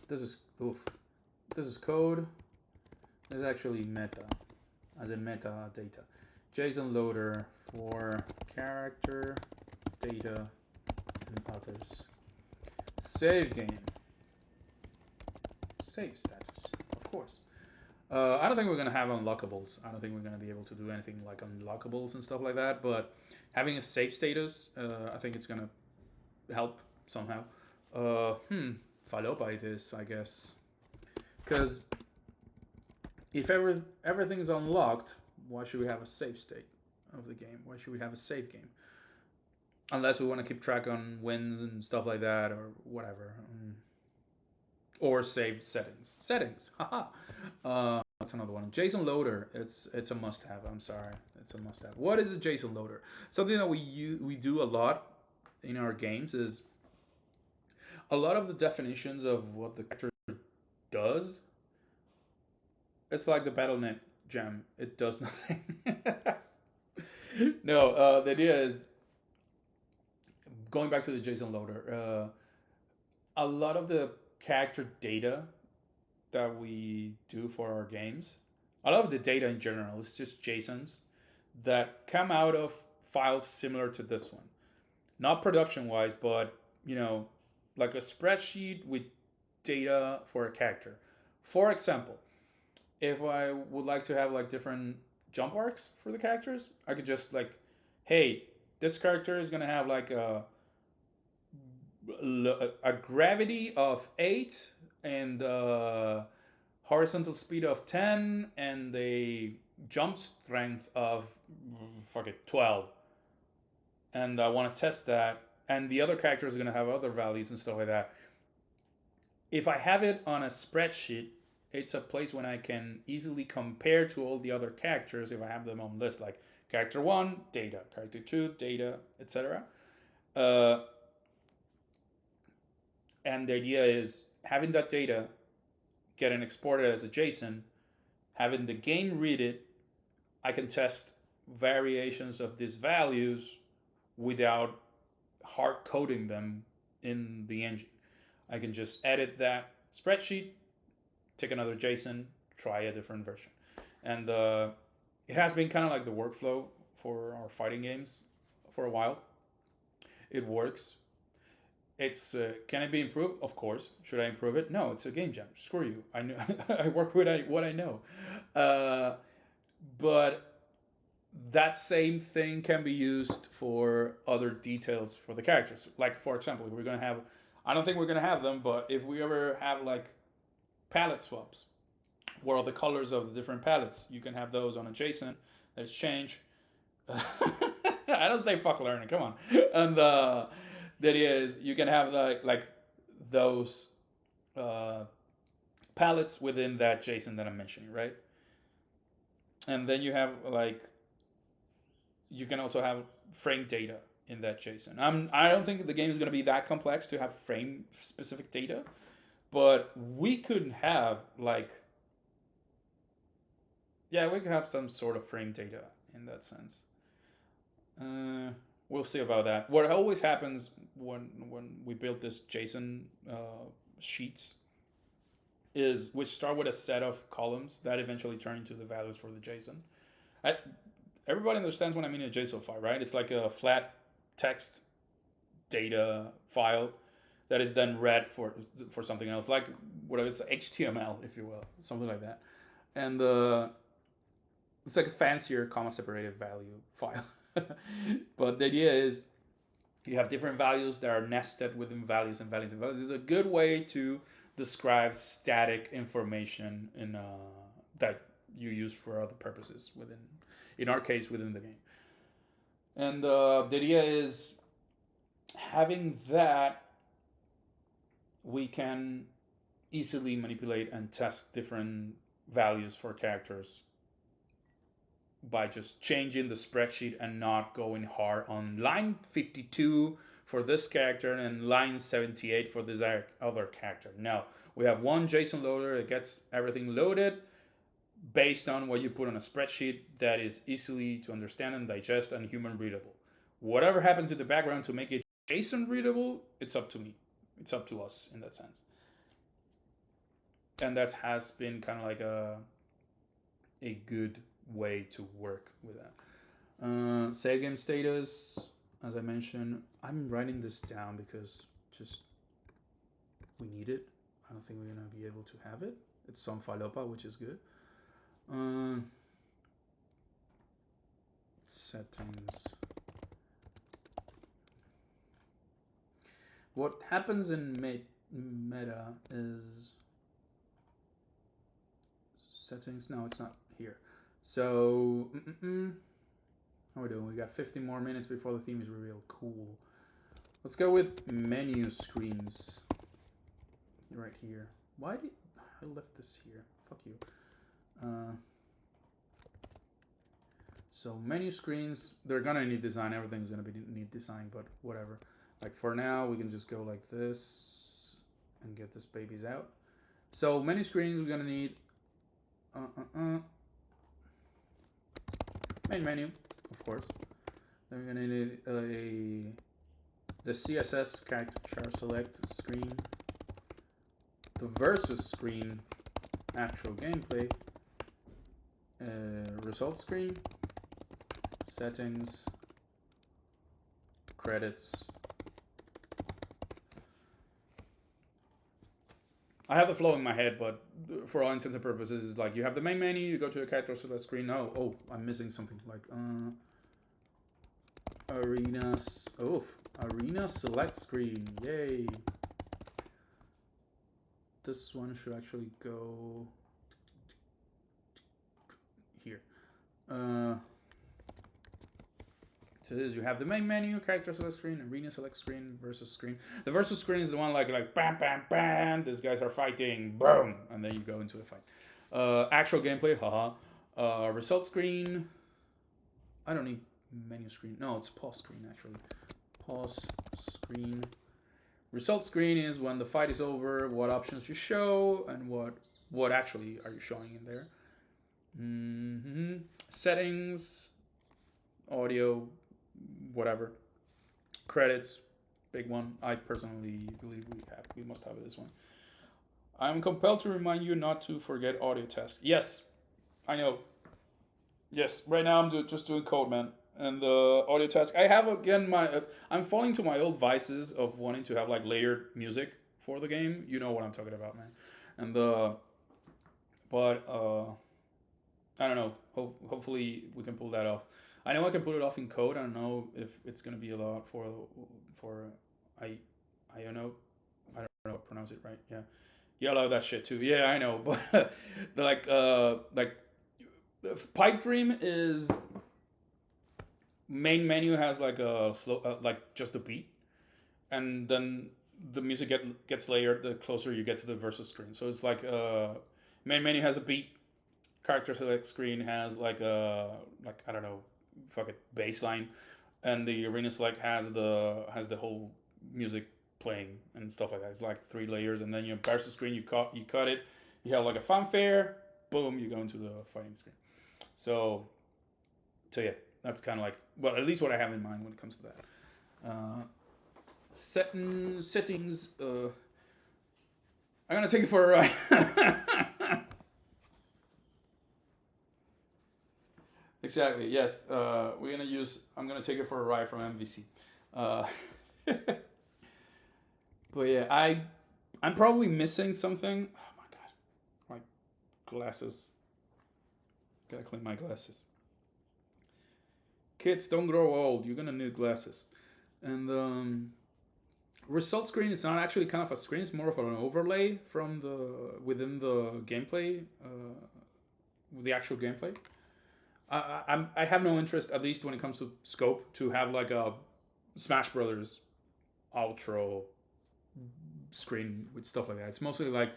this is oof. This is code. This is actually meta, as in metadata. JSON loader for character, data, and others. Save game. Save status, of course. I don't think we're gonna have unlockables. I don't think we're gonna be able to do anything like unlockables and stuff like that. But having a save status, I think it's gonna help somehow. Follow by this, I guess, because if everything is unlocked, why should we have a save state of the game? Why should we have a save game? Unless we want to keep track on wins and stuff like that, or whatever. Or saved settings. Settings. Haha. That's another one. JSON loader. It's a must-have. I'm sorry. It's a must-have. What is a JSON loader? Something that we do a lot in our games is a lot of the definitions of what the character does. It's like the BattleNet gem. It does nothing. No, the idea is going back to the JSON loader. A lot of the character data that we do for our games, a lot of the data in general is just JSONs that come out of files similar to this one. Not production wise, but like a spreadsheet with data for a character. For example, if I would like to have like different jump arcs for the characters, I could just like, hey, this character is gonna have like a gravity of 8 and horizontal speed of 10 and a jump strength of 12, and I want to test that, and the other characters are going to have other values and stuff like that. If I have it on a spreadsheet, it's a place when I can easily compare to all the other characters if I have them on list, like character 1 data, character 2 data, etc. And the idea is having that data getting exported as a JSON, having the game read it, I can test variations of these values without hard coding them in the engine. I can just edit that spreadsheet, take another JSON, try a different version. And it has been kind of like the workflow for our fighting games for a while. It works. It's can it be improved? Of course. Should I improve it? No, it's a game jam. Screw you. I know. I work with what I know. But that same thing can be used for other details for the characters. Like for example, if we're gonna have, I don't think we're gonna have them, but if we ever have like palette swaps, where are the colors of the different palettes, you can have those on a JSON that change. I don't say fuck learning. Come on, and that is you can have like those uh, palettes within that JSON that I'm mentioning, right? And then you have like you can also have frame data in that JSON. I don't think the game is going to be that complex to have frame specific data, but we could have like yeah, we could have some sort of frame data in that sense. We'll see about that. What always happens when we build this JSON sheets is we start with a set of columns that eventually turn into the values for the JSON. I, Everybody understands what I mean a JSON file, right? It's like a flat text data file that is then read for something else, like whatever it's HTML, if you will, something like that. And it's like a fancier comma separated value file. But the idea is you have different values that are nested within values and values and values. It's a good way to describe static information in that you use for other purposes within, in our case, within the game. And the idea is having that, we can easily manipulate and test different values for characters by just changing the spreadsheet and not going hard on line 52 for this character and line 78 for this other character. No, we have one JSON loader that gets everything loaded based on what you put on a spreadsheet that is easily to understand and digest and human readable. Whatever happens in the background to make it JSON readable, it's up to me. It's up to us in that sense. And that has been kind of like a good way to work with that. Save game status, as I mentioned, I'm writing this down because just we need it. I don't think we're gonna be able to have it. It's some falopa, which is good. Settings. What happens in meta is settings. No, it's not here. So, how are we doing? We got 50 more minutes before the theme is revealed. Cool. Let's go with menu screens. Right here. Why did I left this here? Fuck you. So menu screens, they're gonna need design. Everything's gonna need design, but whatever. Like for now, we can just go like this and get this babies out. So menu screens, we're gonna need main menu, of course. Then we're gonna need the CSS character chart select screen, the versus screen, actual gameplay, result screen, settings, credits. I have the flow in my head, but for all intents and purposes, it's like you have the main menu, you go to the character select screen. Oh, I'm missing something. Like arena select screen. Yay! This one should actually go here. So this, you have the main menu, character select screen, arena select screen, versus screen. The versus screen is the one like bam, bam, bam. These guys are fighting, boom, and then you go into the fight. Actual gameplay, haha. Result screen. I don't need menu screen. No, it's pause screen actually. Pause screen. Result screen is when the fight is over, what options you show and what what actually are you showing in there. Settings, audio, whatever. Credits, big one. I personally believe we must have this one. I'm compelled to remind you not to forget audio test. Yes, I know. Yes, right now I'm just doing code, man, and the audio task. I have again my. I'm falling to my old vices of wanting to have like layered music for the game. You know what I'm talking about, man. And the but I don't know. Hopefully we can pull that off. I know I can pull it off in code. I don't know if it's gonna be a lot for I I don't know. I don't know how to pronounce it right. Yeah, you love that shit too. Yeah, I know. But the like Pipe Dream is main menu has like a slow like just a beat, and then the music gets layered the closer you get to the versus screen. So it's like main menu has a beat, character select screen has like a like I don't know, fuck it, bass line, and the arena select has the whole music playing and stuff like that. It's like three layers, and then you versus screen you cut it, you have like a fanfare, boom, you go into the fighting screen. So yeah, that's kind of like well at least what I have in mind when it comes to that. Settings. I'm gonna take it for a ride. Exactly. Yes. We're gonna use. I'm gonna take it for a ride from MVC. Uh, but yeah, I'm probably missing something. Oh my god, my glasses. Gotta clean my glasses. Kids, don't grow old. You're gonna need glasses. And result screen is not actually kind of a screen. It's more of an overlay from the within the gameplay, the actual gameplay. I have no interest, at least when it comes to scope, to have like a Smash Brothers outro screen with stuff like that. It's mostly like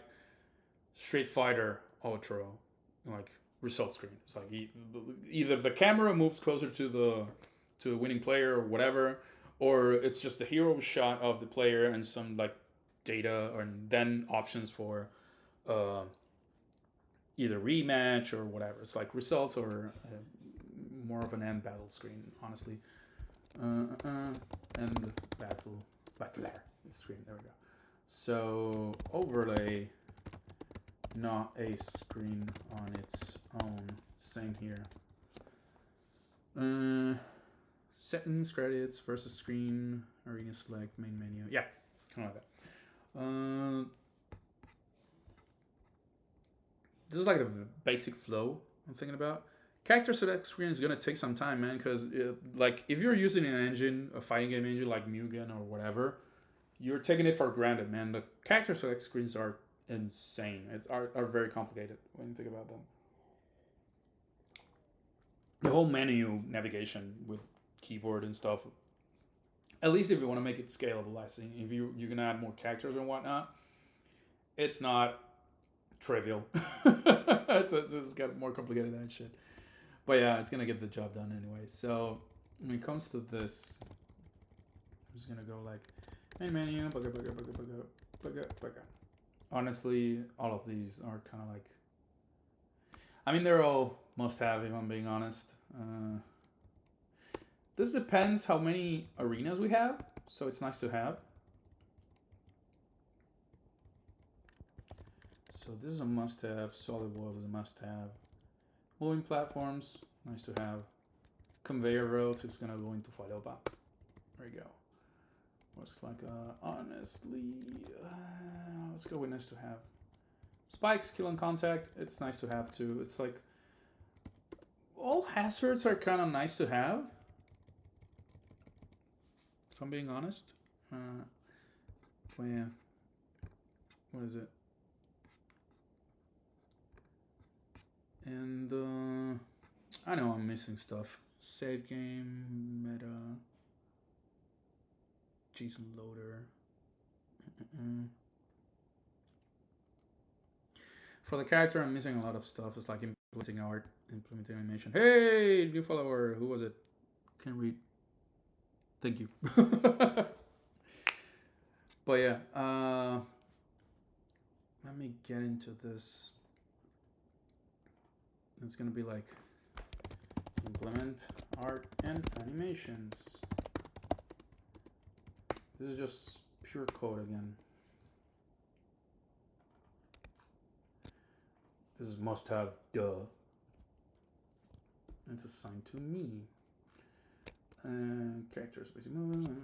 Street Fighter outro, like result screen. It's like either the camera moves closer to the winning player or whatever, or it's just a hero shot of the player and some like data, or then options for uh, either rematch or whatever. It's like results or more of an end battle screen, honestly. End battler screen. There we go. So overlay, not a screen on its own. Same here. Settings, credits, versus screen, arena select, main menu. Yeah, kind of like that. This is like the basic flow I'm thinking about. Character select screen is gonna take some time, man, because like if you're using an engine, a fighting game engine like Mugen or whatever, you're taking it for granted, man. The character select screens are insane. Are very complicated when you think about them. The whole menu navigation with keyboard and stuff. At least if you want to make it scalable, I think if you're gonna add more characters and whatnot, it's not trivial. It's got more complicated than it should. But yeah, it's gonna get the job done anyway. So when it comes to this, I'm just gonna go like main menu, bugga. Honestly, all of these are kind of like. I mean, they're all must-have if I'm being honest. This depends how many arenas we have, so it's nice to have. So this is a must-have. Solid walls is a must-have. Moving platforms, nice to have. Conveyor belts is gonna go into Falopa. There you go. Looks like honestly, let's go with nice to have. Spikes, kill and contact, it's nice to have too. It's like all hazards are kind of nice to have. If I'm being honest. Well, yeah. What is it? And I know I'm missing stuff. Save game, meta, JSON loader. For the character, I'm missing a lot of stuff. It's like implementing art, implementing animation. Hey, new follower. Who was it? Can read. Thank you. But yeah, let me get into this. It's gonna be like implement art and animations. This is just pure code again. This is must have, duh. It's assigned to me. Characters, basic movement.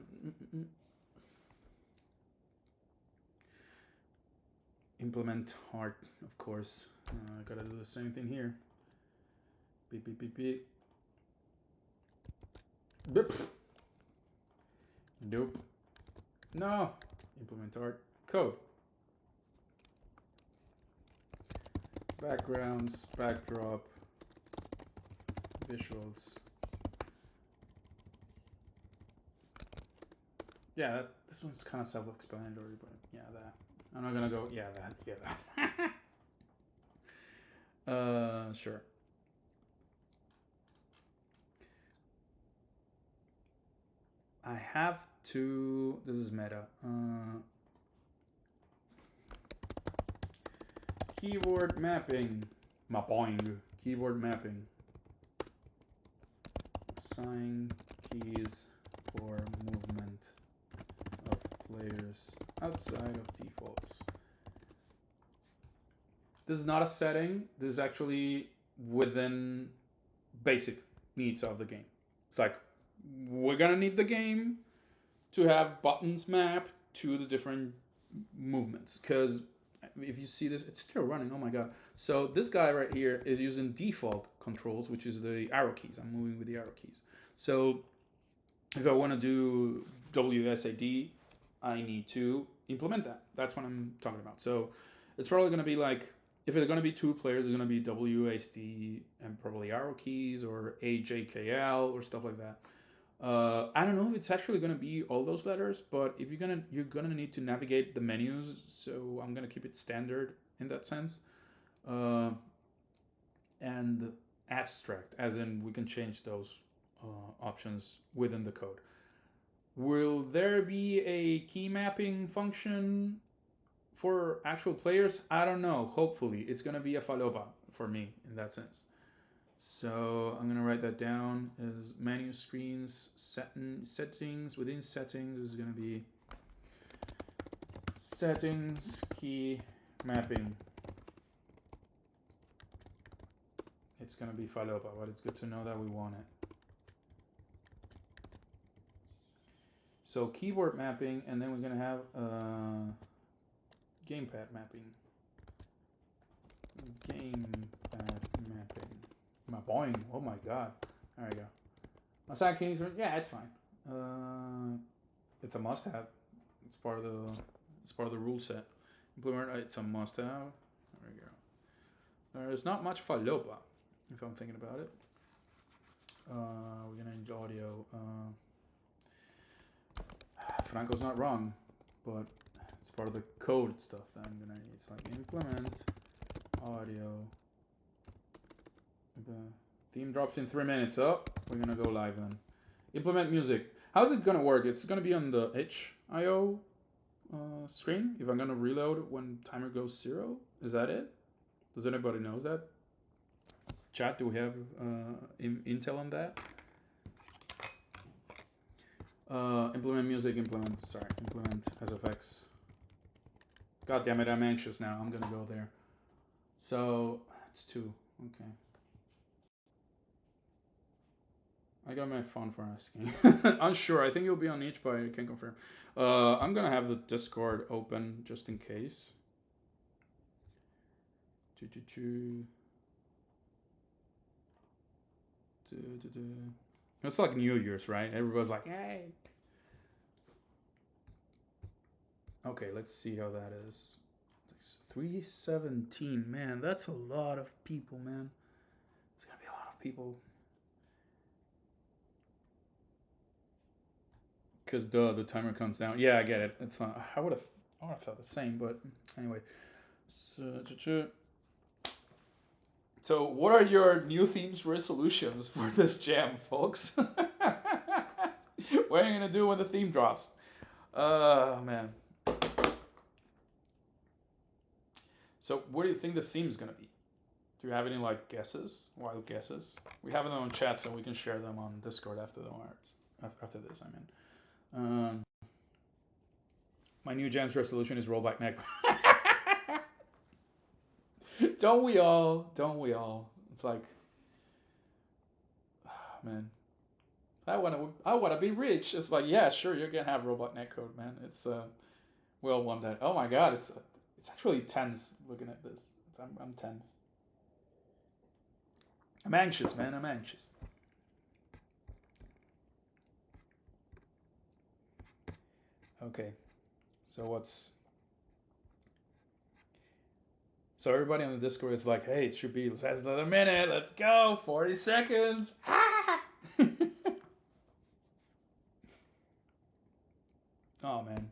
Implement art, of course. I gotta do the same thing here. Beep, beep, beep, beep. Beep. Nope. No. Implement art. Code. Backgrounds, backdrop, visuals. Yeah, this one's kind of self-explanatory, but yeah, that. I'm not gonna go, yeah, that. Sure. I have to, this is meta. Keyboard mapping. Mapping. Keyboard mapping. Assign keys for movement of players outside of defaults. This is not a setting. This is actually within basic needs of the game. It's like, we're gonna need the game to have buttons mapped to the different movements, because if you see this, it's still running. Oh my god. So this guy right here is using default controls, which is the arrow keys. I'm moving with the arrow keys. So if I want to do WSAD, I need to implement that. That's what I'm talking about. So it's probably going to be like, if it's going to be two players, it's going to be WASD and probably arrow keys or AJKL or stuff like that. I don't know if it's actually going to be all those letters, but if you're gonna need to navigate the menus, so I'm gonna keep it standard in that sense. And abstract, as in we can change those options within the code. Will there be a key mapping function for actual players? I don't know. Hopefully, it's gonna be a falopa for me in that sense. So I'm gonna write that down as menu screens, settings. Within settings is gonna be settings key mapping. It's gonna be falopa, but it's good to know that we want it. So keyboard mapping, and then we're gonna have gamepad mapping. Gamepad mapping. My boing. Oh my god. There we go. Assign keys. Yeah, it's fine. It's a must-have. It's part of the rule set. Implement. It's a must-have. There we go. There's not much falopa, if I'm thinking about it. We're gonna need audio. Franco's not wrong, but it's part of the code stuff that I'm gonna need. It's like implement audio. The theme drops in 3 minutes. Oh, we're gonna go live then. Implement music. How's it gonna work? It's gonna be on the itch.io screen. If I'm gonna reload when timer goes 0, is that it? Does anybody knows that? Chat, do we have intel on that? Implement music. Implement SFX. God damn it! I'm anxious now. I'm gonna go there. So it's 2. Okay. I got my phone for asking. Unsure. I think you'll be on each, but I can't confirm. I'm gonna have the Discord open just in case. It's like New Year's, right? Everybody's like, hey. Okay, let's see how that is. 317. Man, that's a lot of people, man. It's gonna be a lot of people. Because the timer comes down. Yeah, I get it. It's not. I would have thought the same, but anyway. So what are your new themes resolutions for this jam, folks? What are you gonna do when the theme drops? Man. So what do you think the theme's gonna be? Do you have any like guesses, wild guesses? We have them on chat, so we can share them on Discord after the arts. After this, I mean. My new James resolution is rollback neck. Don't we all? Don't we all? It's like, man, I wanna be rich. It's like, yeah, sure, you're gonna have rollback netcode, man. It's we all want that. Oh my god, it's actually tense looking at this. I'm tense. I'm anxious, man. I'm anxious. Okay, so everybody on the Discord is like, hey, it should be let's have another minute. Let's go. 40 seconds. Ah! Oh man.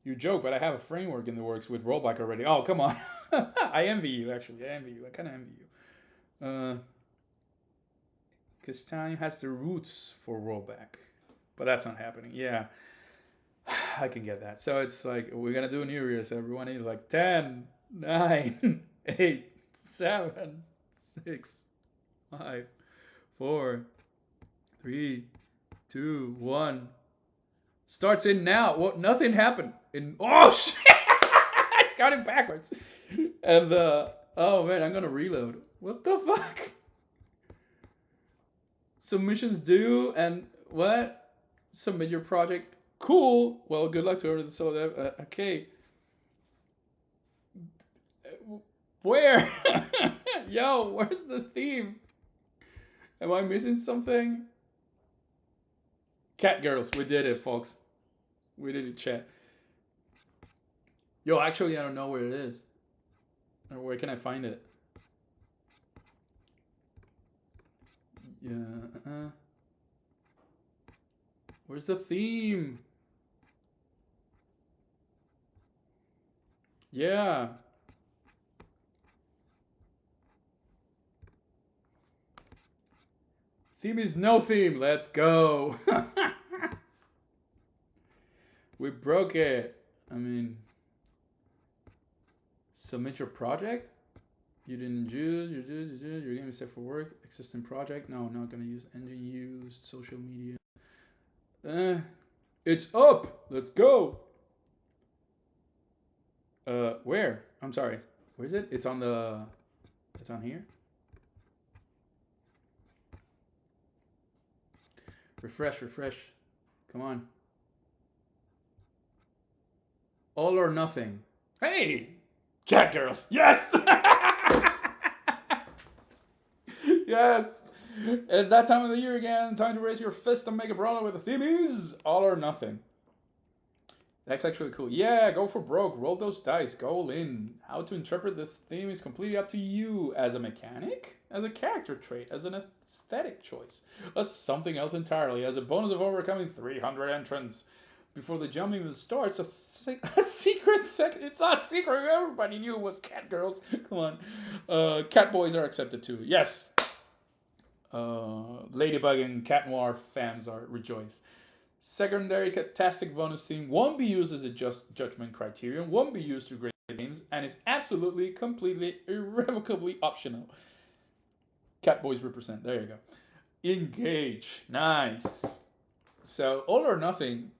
You joke, but I have a framework in the works with rollback already. Oh, come on. I envy you, actually. I envy you. I kind of envy you. Because time has the roots for rollback. But that's not happening. Yeah. I can get that. So it's like, we're going to do New Year's. Everyone is like 10, 9, 8, 7, 6, 5, 4, 3, 2, 1. Starts in now. What? Nothing happened. Oh shit! It's counting backwards. And oh man, I'm gonna reload. What the fuck? Submissions due and what? Submit your project. Cool. Well, good luck to everyone. So okay. Where? Yo, where's the theme? Am I missing something? Cat girls, we did it, folks. We did it, chat. Yo, actually, I don't know where it is. Or where can I find it? Yeah. Where's the theme? Yeah. Theme is no theme. Let's go. We broke it. I mean, submit your project. You didn't use. Your game is set for work. Existing project. No, not gonna use. Engine used. Social media. It's up. Let's go. Where? I'm sorry. Where is it? It's on the. It's on here. Refresh. Come on. All or nothing. Hey! Cat girls. Yes! Yes! It's that time of the year again. Time to raise your fist and make a brawler with the theme is all or nothing. That's actually cool. Yeah, go for broke. Roll those dice. Go all in. How to interpret this theme is completely up to you. As a mechanic, as a character trait, as an aesthetic choice, as something else entirely, as a bonus of overcoming 300 entrants. Before the jumping even starts, a secret it's not a secret. Everybody knew it was cat girls. Come on. Cat boys are accepted too. Yes. Ladybug and Cat Noir fans are rejoice. Secondary Catastic bonus theme won't be used as a judgment criterion, won't be used to grade games, and is absolutely, completely, irrevocably optional. Cat boys represent. There you go. Engage. Nice. So, all or nothing.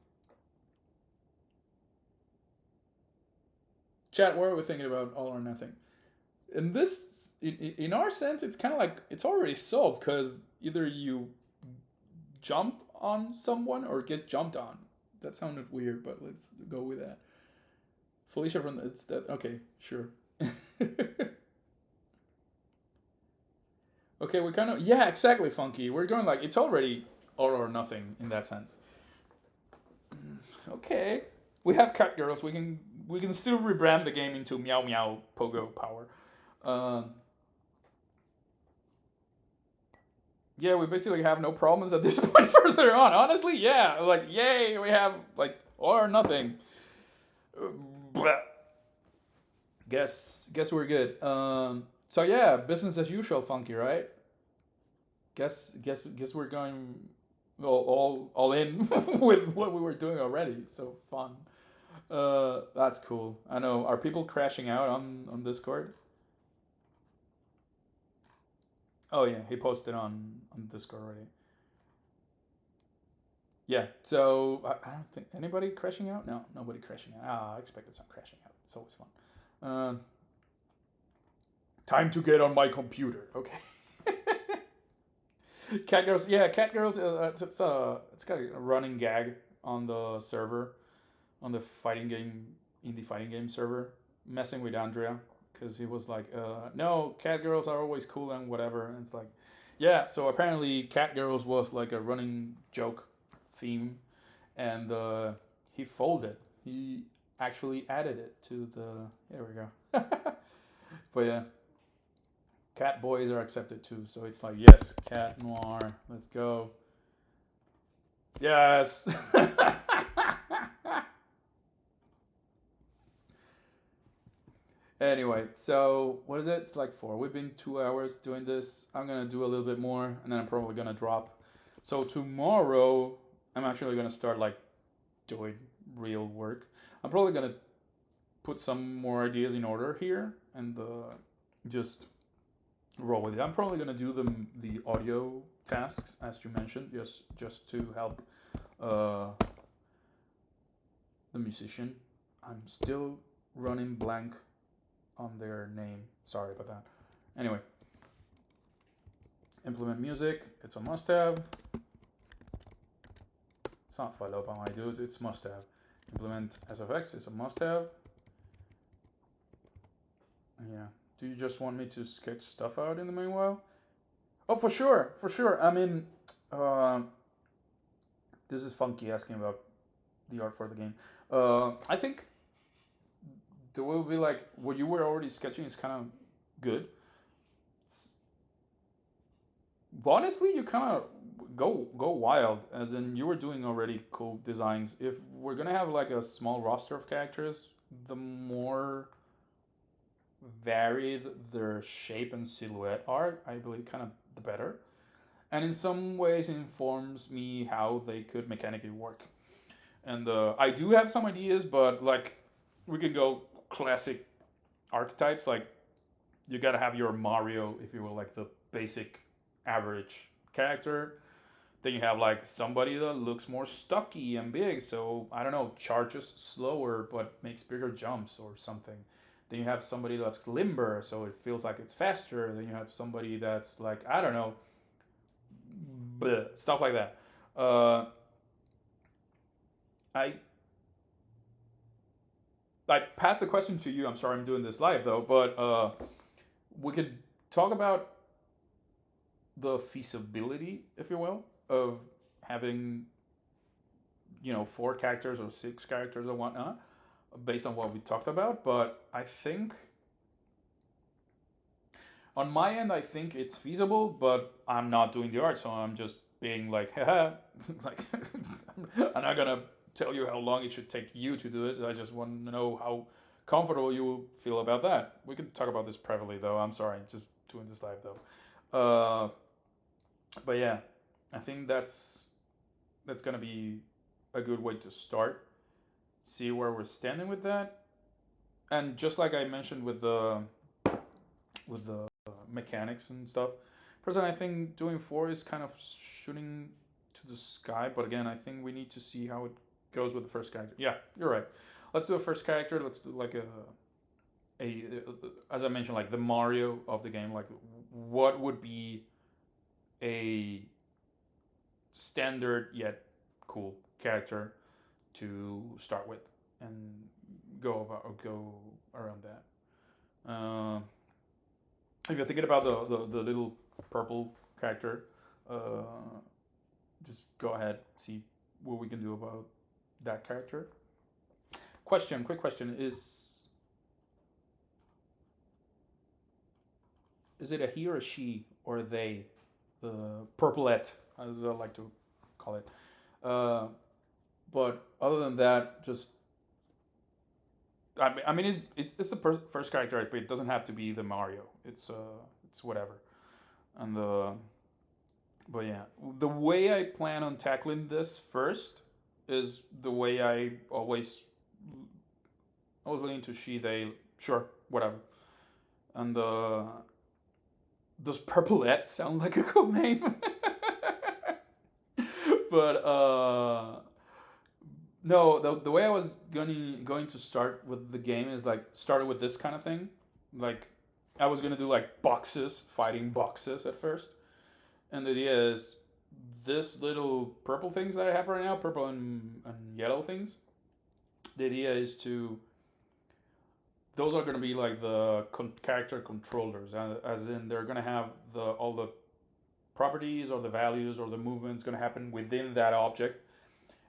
Chat, what are we thinking about all or nothing? In this, in our sense, it's kind of like it's already solved because either you jump on someone or get jumped on. That sounded weird, but let's go with that. Felicia from it's that. Okay, sure. Okay, we kind of yeah, exactly, Funky. We're going like it's already all or nothing in that sense. Okay, we have cat girls. We can still rebrand the game into Meow Meow Pogo Power. Yeah, we basically have no problems at this point further on. Honestly, yeah, like yay, we have like all or nothing. Guess we're good. So yeah, business as usual, Funky, right? Guess we're going all in with what we were doing already. So fun. That's cool. I know. Are people crashing out on Discord? Oh yeah, he posted on Discord already. Yeah. So I don't think anybody crashing out. No, nobody crashing out. Ah, I expected some crashing out. It's always fun. Time to get on my computer. Okay. Cat girls. Yeah, cat girls. It's got a running gag on the server, on the fighting game, indie fighting game server, messing with Andrea because he was like, no, cat girls are always cool and whatever. And it's like, yeah. So apparently, cat girls was like a running joke theme, and he folded. He actually added it to the. There we go. But yeah, cat boys are accepted too. So it's like, yes, cat noir. Let's go. Yes. Anyway, so what is it? It's like four. We've been 2 hours doing this. I'm gonna do a little bit more, and then I'm probably gonna drop. So tomorrow, I'm actually gonna start like doing real work. I'm probably gonna put some more ideas in order here and just roll with it. I'm probably gonna do the audio tasks as you mentioned, just to help uh, the musician. I'm still running blank on their name. Sorry about that. Anyway, implement music. It's a must-have. It's not follow-up, my dudes. It's must-have. Implement SFX. It's a must-have. Yeah. Do you just want me to sketch stuff out in the meanwhile? Oh, for sure, for sure. I mean, uh, this is Funky asking about the art for the game. I think the way will be like what you were already sketching is kind of good. It's, honestly, you kind of go wild, as in you were doing already cool designs. If we're gonna have like a small roster of characters, the more varied their shape and silhouette are, I believe, kind of the better. And in some ways, it informs me how they could mechanically work. And I do have some ideas, but like we could go classic archetypes. Like you gotta have your Mario, if you will, like the basic average character. Then you have like somebody that looks more stocky and big, so I don't know, charges slower but makes bigger jumps or something. Then you have somebody that's limber, so it feels like it's faster. Then you have somebody that's like, I don't know, bleh, stuff like that. Uh, I I pass the question to you. I'm sorry I'm doing this live though, but we could talk about the feasibility, if you will, of having four characters or six characters or whatnot, based on what we talked about. But I think on my end, I think it's feasible, but I'm not doing the art, so I'm just being like, haha, like I'm not gonna tell you how long it should take you to do it. I just want to know how comfortable you feel about that. We can talk about this privately, though. I'm sorry, just doing this live though. Uh, but yeah, I think that's gonna be a good way to start. See where we're standing with that, and just like I mentioned with the mechanics and stuff. Personally, I think doing four is kind of shooting to the sky, but again, I think we need to see how it goes with the first character. Yeah, you're right. Let's do a first character. Let's do like a as I mentioned, like the Mario of the game. Like, what would be a standard yet cool character to start with, and go around that. If you're thinking about the little purple character, uh, just go ahead, see what we can do about that character. Quick question: is it a he or a she or they? The purpleette, as I like to call it. Uh, but other than that, just I mean it's the first character, but it doesn't have to be the Mario. It's whatever. And but yeah, the way I plan on tackling this first is the way I always I was leaning to she, they, sure, whatever. And does Purpleette sound like a cool name? But no, the way I was going to start with the game is like started with this kind of thing. Like I was gonna do like boxes, fighting boxes at first, and the idea is this little purple things that I have right now, purple and yellow things. The idea is to those are gonna be like the character controllers, as in they're gonna have all the properties or the values or the movements gonna happen within that object,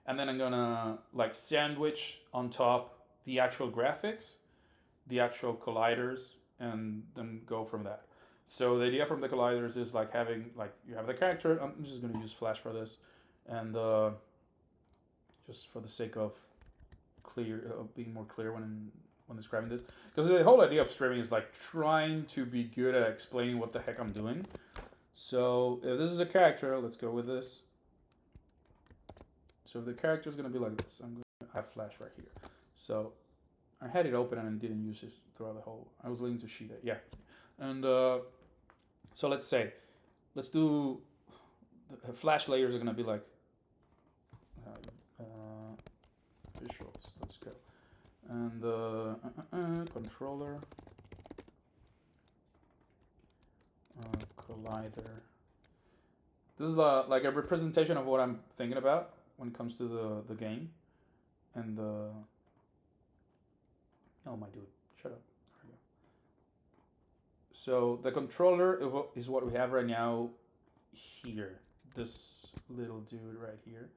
and then I'm gonna like sandwich on top the actual graphics, the actual colliders, and then go from that. So the idea from the colliders is like having like you have the character. I'm just gonna use Flash for this, and just for the sake of being more clear when describing this, because the whole idea of streaming is like trying to be good at explaining what the heck I'm doing. So if this is a character, let's go with this. So the character is going to be like this. I have Flash right here. So I had it open and I didn't use it throughout the whole. I was leaning to sheet it, yeah. And so let's do the Flash layers are going to be like visuals. Let's go. And controller collider. This is like a representation of what I'm thinking about when it comes to the game. And oh my dude, shut up. There we go. So the controller is what we have right now here. This little dude right here.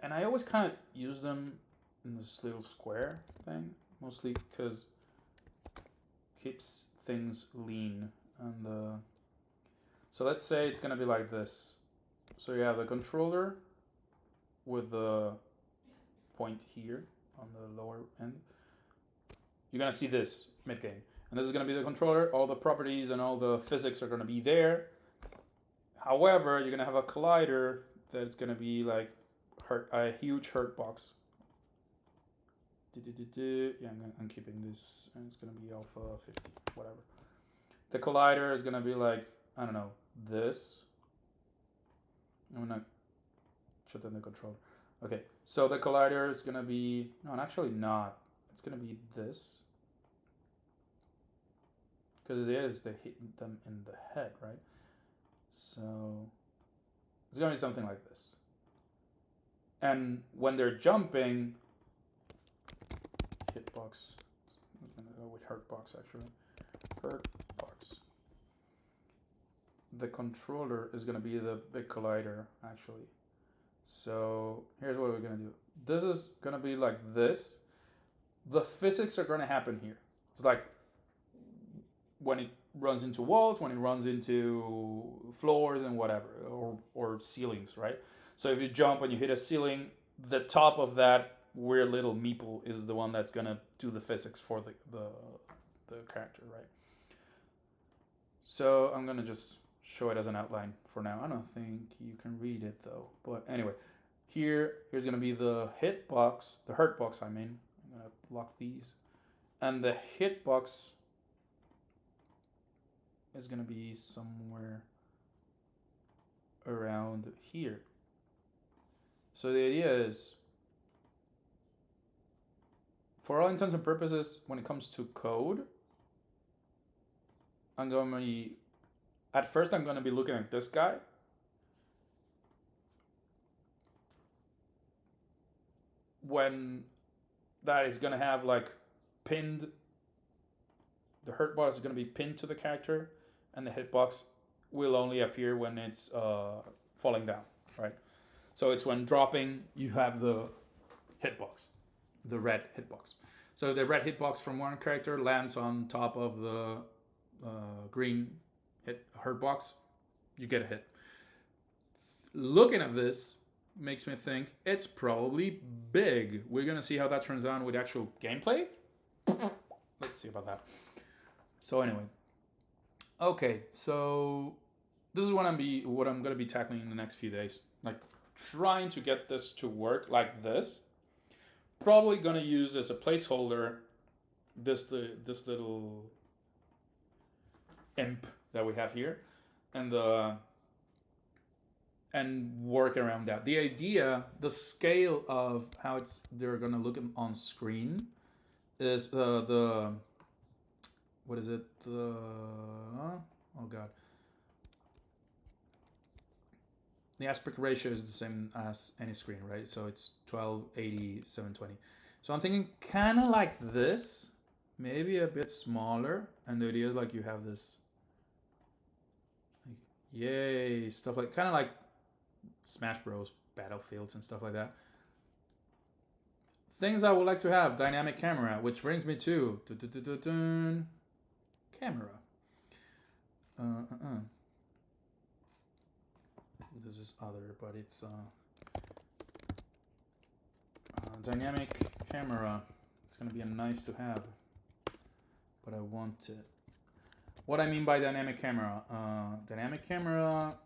And I always kind of use them in this little square thing, mostly because keeps things lean. And so let's say it's gonna be like this. So you have the controller with the point here on the lower end. You're gonna see this mid game, and this is gonna be the controller. All the properties and all the physics are gonna be there. However, you're gonna have a collider that's gonna be like a huge hurt box. Yeah, I'm keeping this, and it's gonna be alpha 50, whatever. The collider is gonna be like, I don't know, this. I'm gonna shut down the controller. Okay, so the collider is gonna be, no, actually not. It's gonna be this. Because it is, they hit them in the head, right? So it's gonna be something like this. And when they're jumping, hitbox. I'm gonna go with hurtbox actually. Hurtbox. The controller is gonna be the big collider actually. So here's what we're gonna do. This is gonna be like this. The physics are gonna happen here. It's like when it runs into walls, when it runs into floors and whatever, or ceilings, right? So if you jump and you hit a ceiling, the top of that weird little meeple is the one that's gonna do the physics for the character, right? So I'm gonna just show it as an outline for now. I don't think you can read it though, but anyway, here's gonna be the hitbox, the hurt box. I mean, I'm gonna block these, and the hitbox is gonna be somewhere around here. So the idea is, for all intents and purposes, when it comes to code, I'm going to be, at first I'm going to be looking at this guy. When that is going to have like pinned, the hurt bar is going to be pinned to the character, and the hitbox will only appear when it's falling down, right? So it's when dropping, you have the hitbox, the red hitbox. So if the red hitbox from one character lands on top of the green hurt box, you get a hit. Looking at this makes me think it's probably big. We're gonna see how that turns out with actual gameplay. Let's see about that. So anyway, okay, so this is what I'm gonna be tackling in the next few days. Like trying to get this to work like this. probably gonna use as a placeholder this little imp that we have here, and work around that. The idea, the scale of how they're gonna look on screen is the what is it? Oh god. The aspect ratio is the same as any screen, right? So it's 1280 720. So I'm thinking kind of like this, maybe a bit smaller. And the idea is like you have this, like, yay, stuff like kind of like Smash Bros. Battlefields and stuff like that. Things I would like to have: dynamic camera, which brings me to camera. This is other, but it's dynamic camera. It's gonna be a nice to have, but I want it. What I mean by dynamic camera: dynamic camera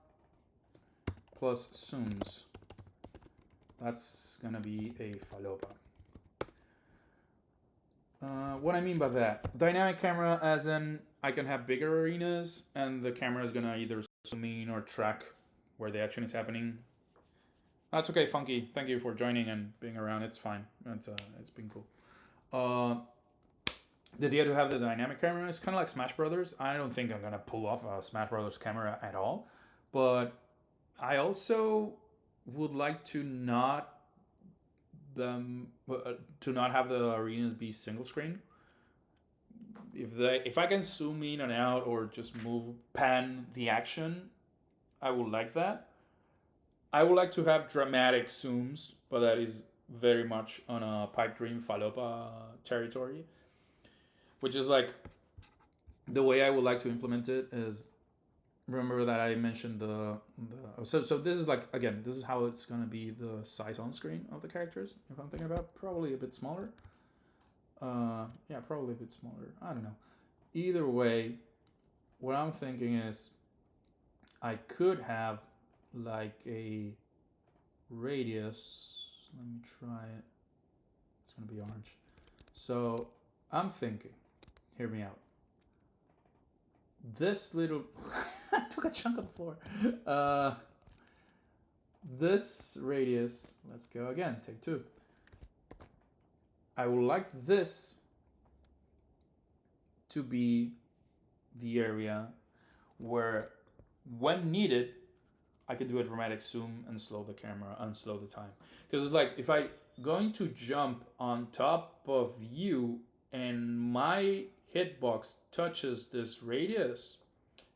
plus zooms. That's gonna be a falopa. What I mean by that: dynamic camera, as in I can have bigger arenas, and the camera is gonna either zoom in or track where the action is happening. That's okay, Funky. Thank you for joining and being around. It's fine. It's been cool. The idea to have the dynamic camera is kind of like Smash Brothers. I don't think I'm gonna pull off a Smash Brothers camera at all, but I also would like to not have the arenas be single screen. If I can zoom in and out or just pan the action, I would like that. I would like to have dramatic zooms, but that is very much on a pipe dream falopa territory, which is like the way I would like to implement it is, remember that I mentioned so this is like, again, this is how it's gonna be the size on screen of the characters. If I'm thinking about probably a bit smaller. Yeah, probably a bit smaller. I don't know. Either way, what I'm thinking is I could have like a radius. Let me try it. It's gonna be orange. So I'm thinking, hear me out. This little I took a chunk of the floor. This radius, let's go again, take 2. I would like this to be the area where, when needed, I can do a dramatic zoom and slow the camera and slow the time. Because it's like, if I going to jump on top of you and my hitbox touches this radius,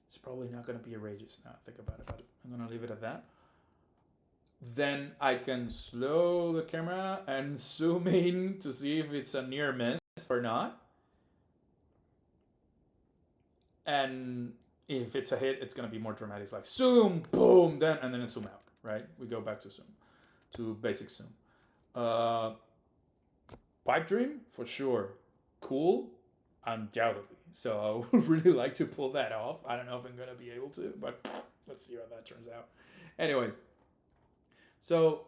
it's probably not going to be a radius. Now think about it, but I'm going to leave it at that. Then I can slow the camera and zoom in to see if it's a near miss or not. And if it's a hit, it's going to be more dramatic. It's like zoom, boom, then, and then it's zoom out, right? We go back to zoom, to basic zoom. Pipe dream, for sure. Cool, undoubtedly. So I would really like to pull that off. I don't know if I'm going to be able to, but let's see how that turns out. Anyway, so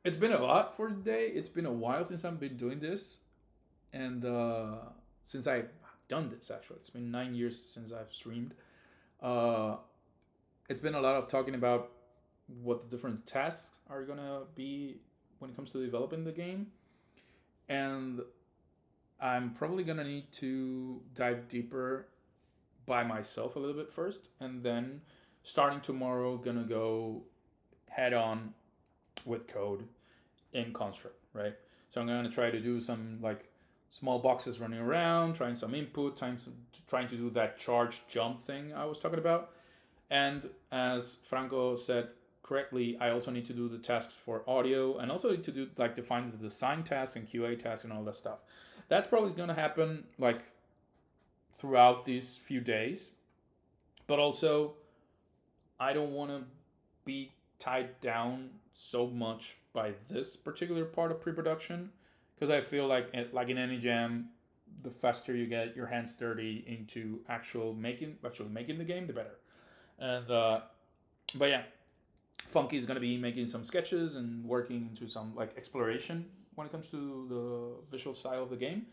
it's been a lot for today. It's been a while since I've been doing this. And since I've done this, actually. It's been 9 years since I've streamed. It's been a lot of talking about what the different tasks are going to be when it comes to developing the game. And I'm probably going to need to dive deeper by myself a little bit first. And then starting tomorrow, going to go head on with code in Construct, right? So I'm going to try to do some like small boxes running around, trying some input, trying to do that charge jump thing I was talking about. And as Franco said correctly, I also need to do the tasks for audio, and also need to do like define the design task and QA task and all that stuff. That's probably going to happen like throughout these few days. But also, I don't want to be tied down so much by this particular part of pre-production, because I feel like in any jam, the faster you get your hands dirty into actually making the game, the better. And but yeah, Funky is gonna be making some sketches and working into some like exploration when it comes to the visual style of the game.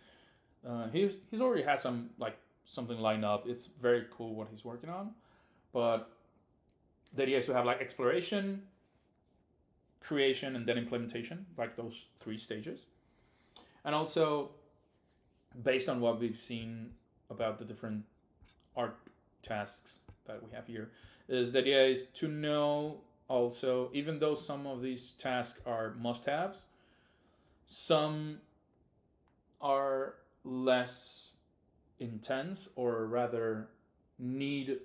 He's already has something lined up. It's very cool what he's working on, but the idea is to have like exploration, creation, and then implementation, like those three stages. And also, based on what we've seen about the different art tasks that we have here, is the idea is to know also, even though some of these tasks are must-haves, some are less intense, or rather need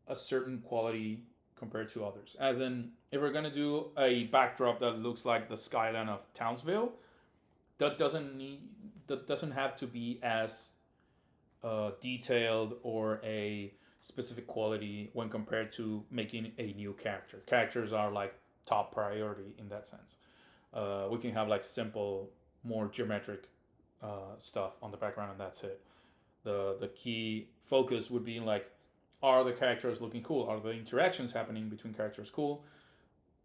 a certain quality compared to others. As in, if we're gonna do a backdrop that looks like the skyline of Townsville, that doesn't have to be as detailed or a specific quality when compared to making a new character. Characters are like top priority in that sense. We can have like simple, more geometric stuff on the background, and that's it. The key focus would be like, are the characters looking cool? Are the interactions happening between characters cool?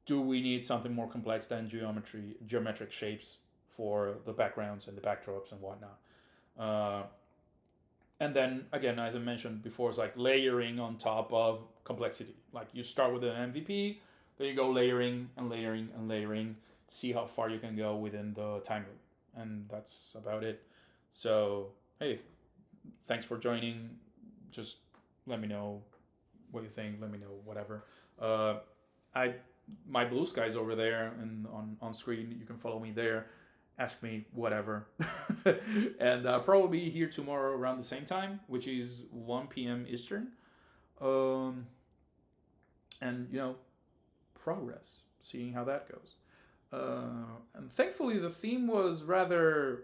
Do we need something more complex than geometric shapes for the backgrounds and the backdrops and whatnot? And then again, as I mentioned before, it's like layering on top of complexity. Like you start with an MVP, then you go layering and layering and layering, see how far you can go within the time limit, and that's about it. So hey, thanks for joining. Just let me know what you think. Let me know whatever. I my blue sky's over there and on screen. You can follow me there. Ask me whatever, and I'll probably be here tomorrow around the same time, which is 1 p.m. Eastern. Um, and progress, seeing how that goes. And thankfully, the theme was rather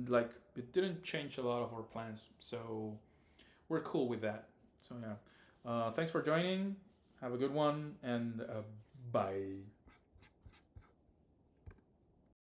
like it didn't change a lot of our plans, so we're cool with that. So yeah, thanks for joining. Have a good one, and bye.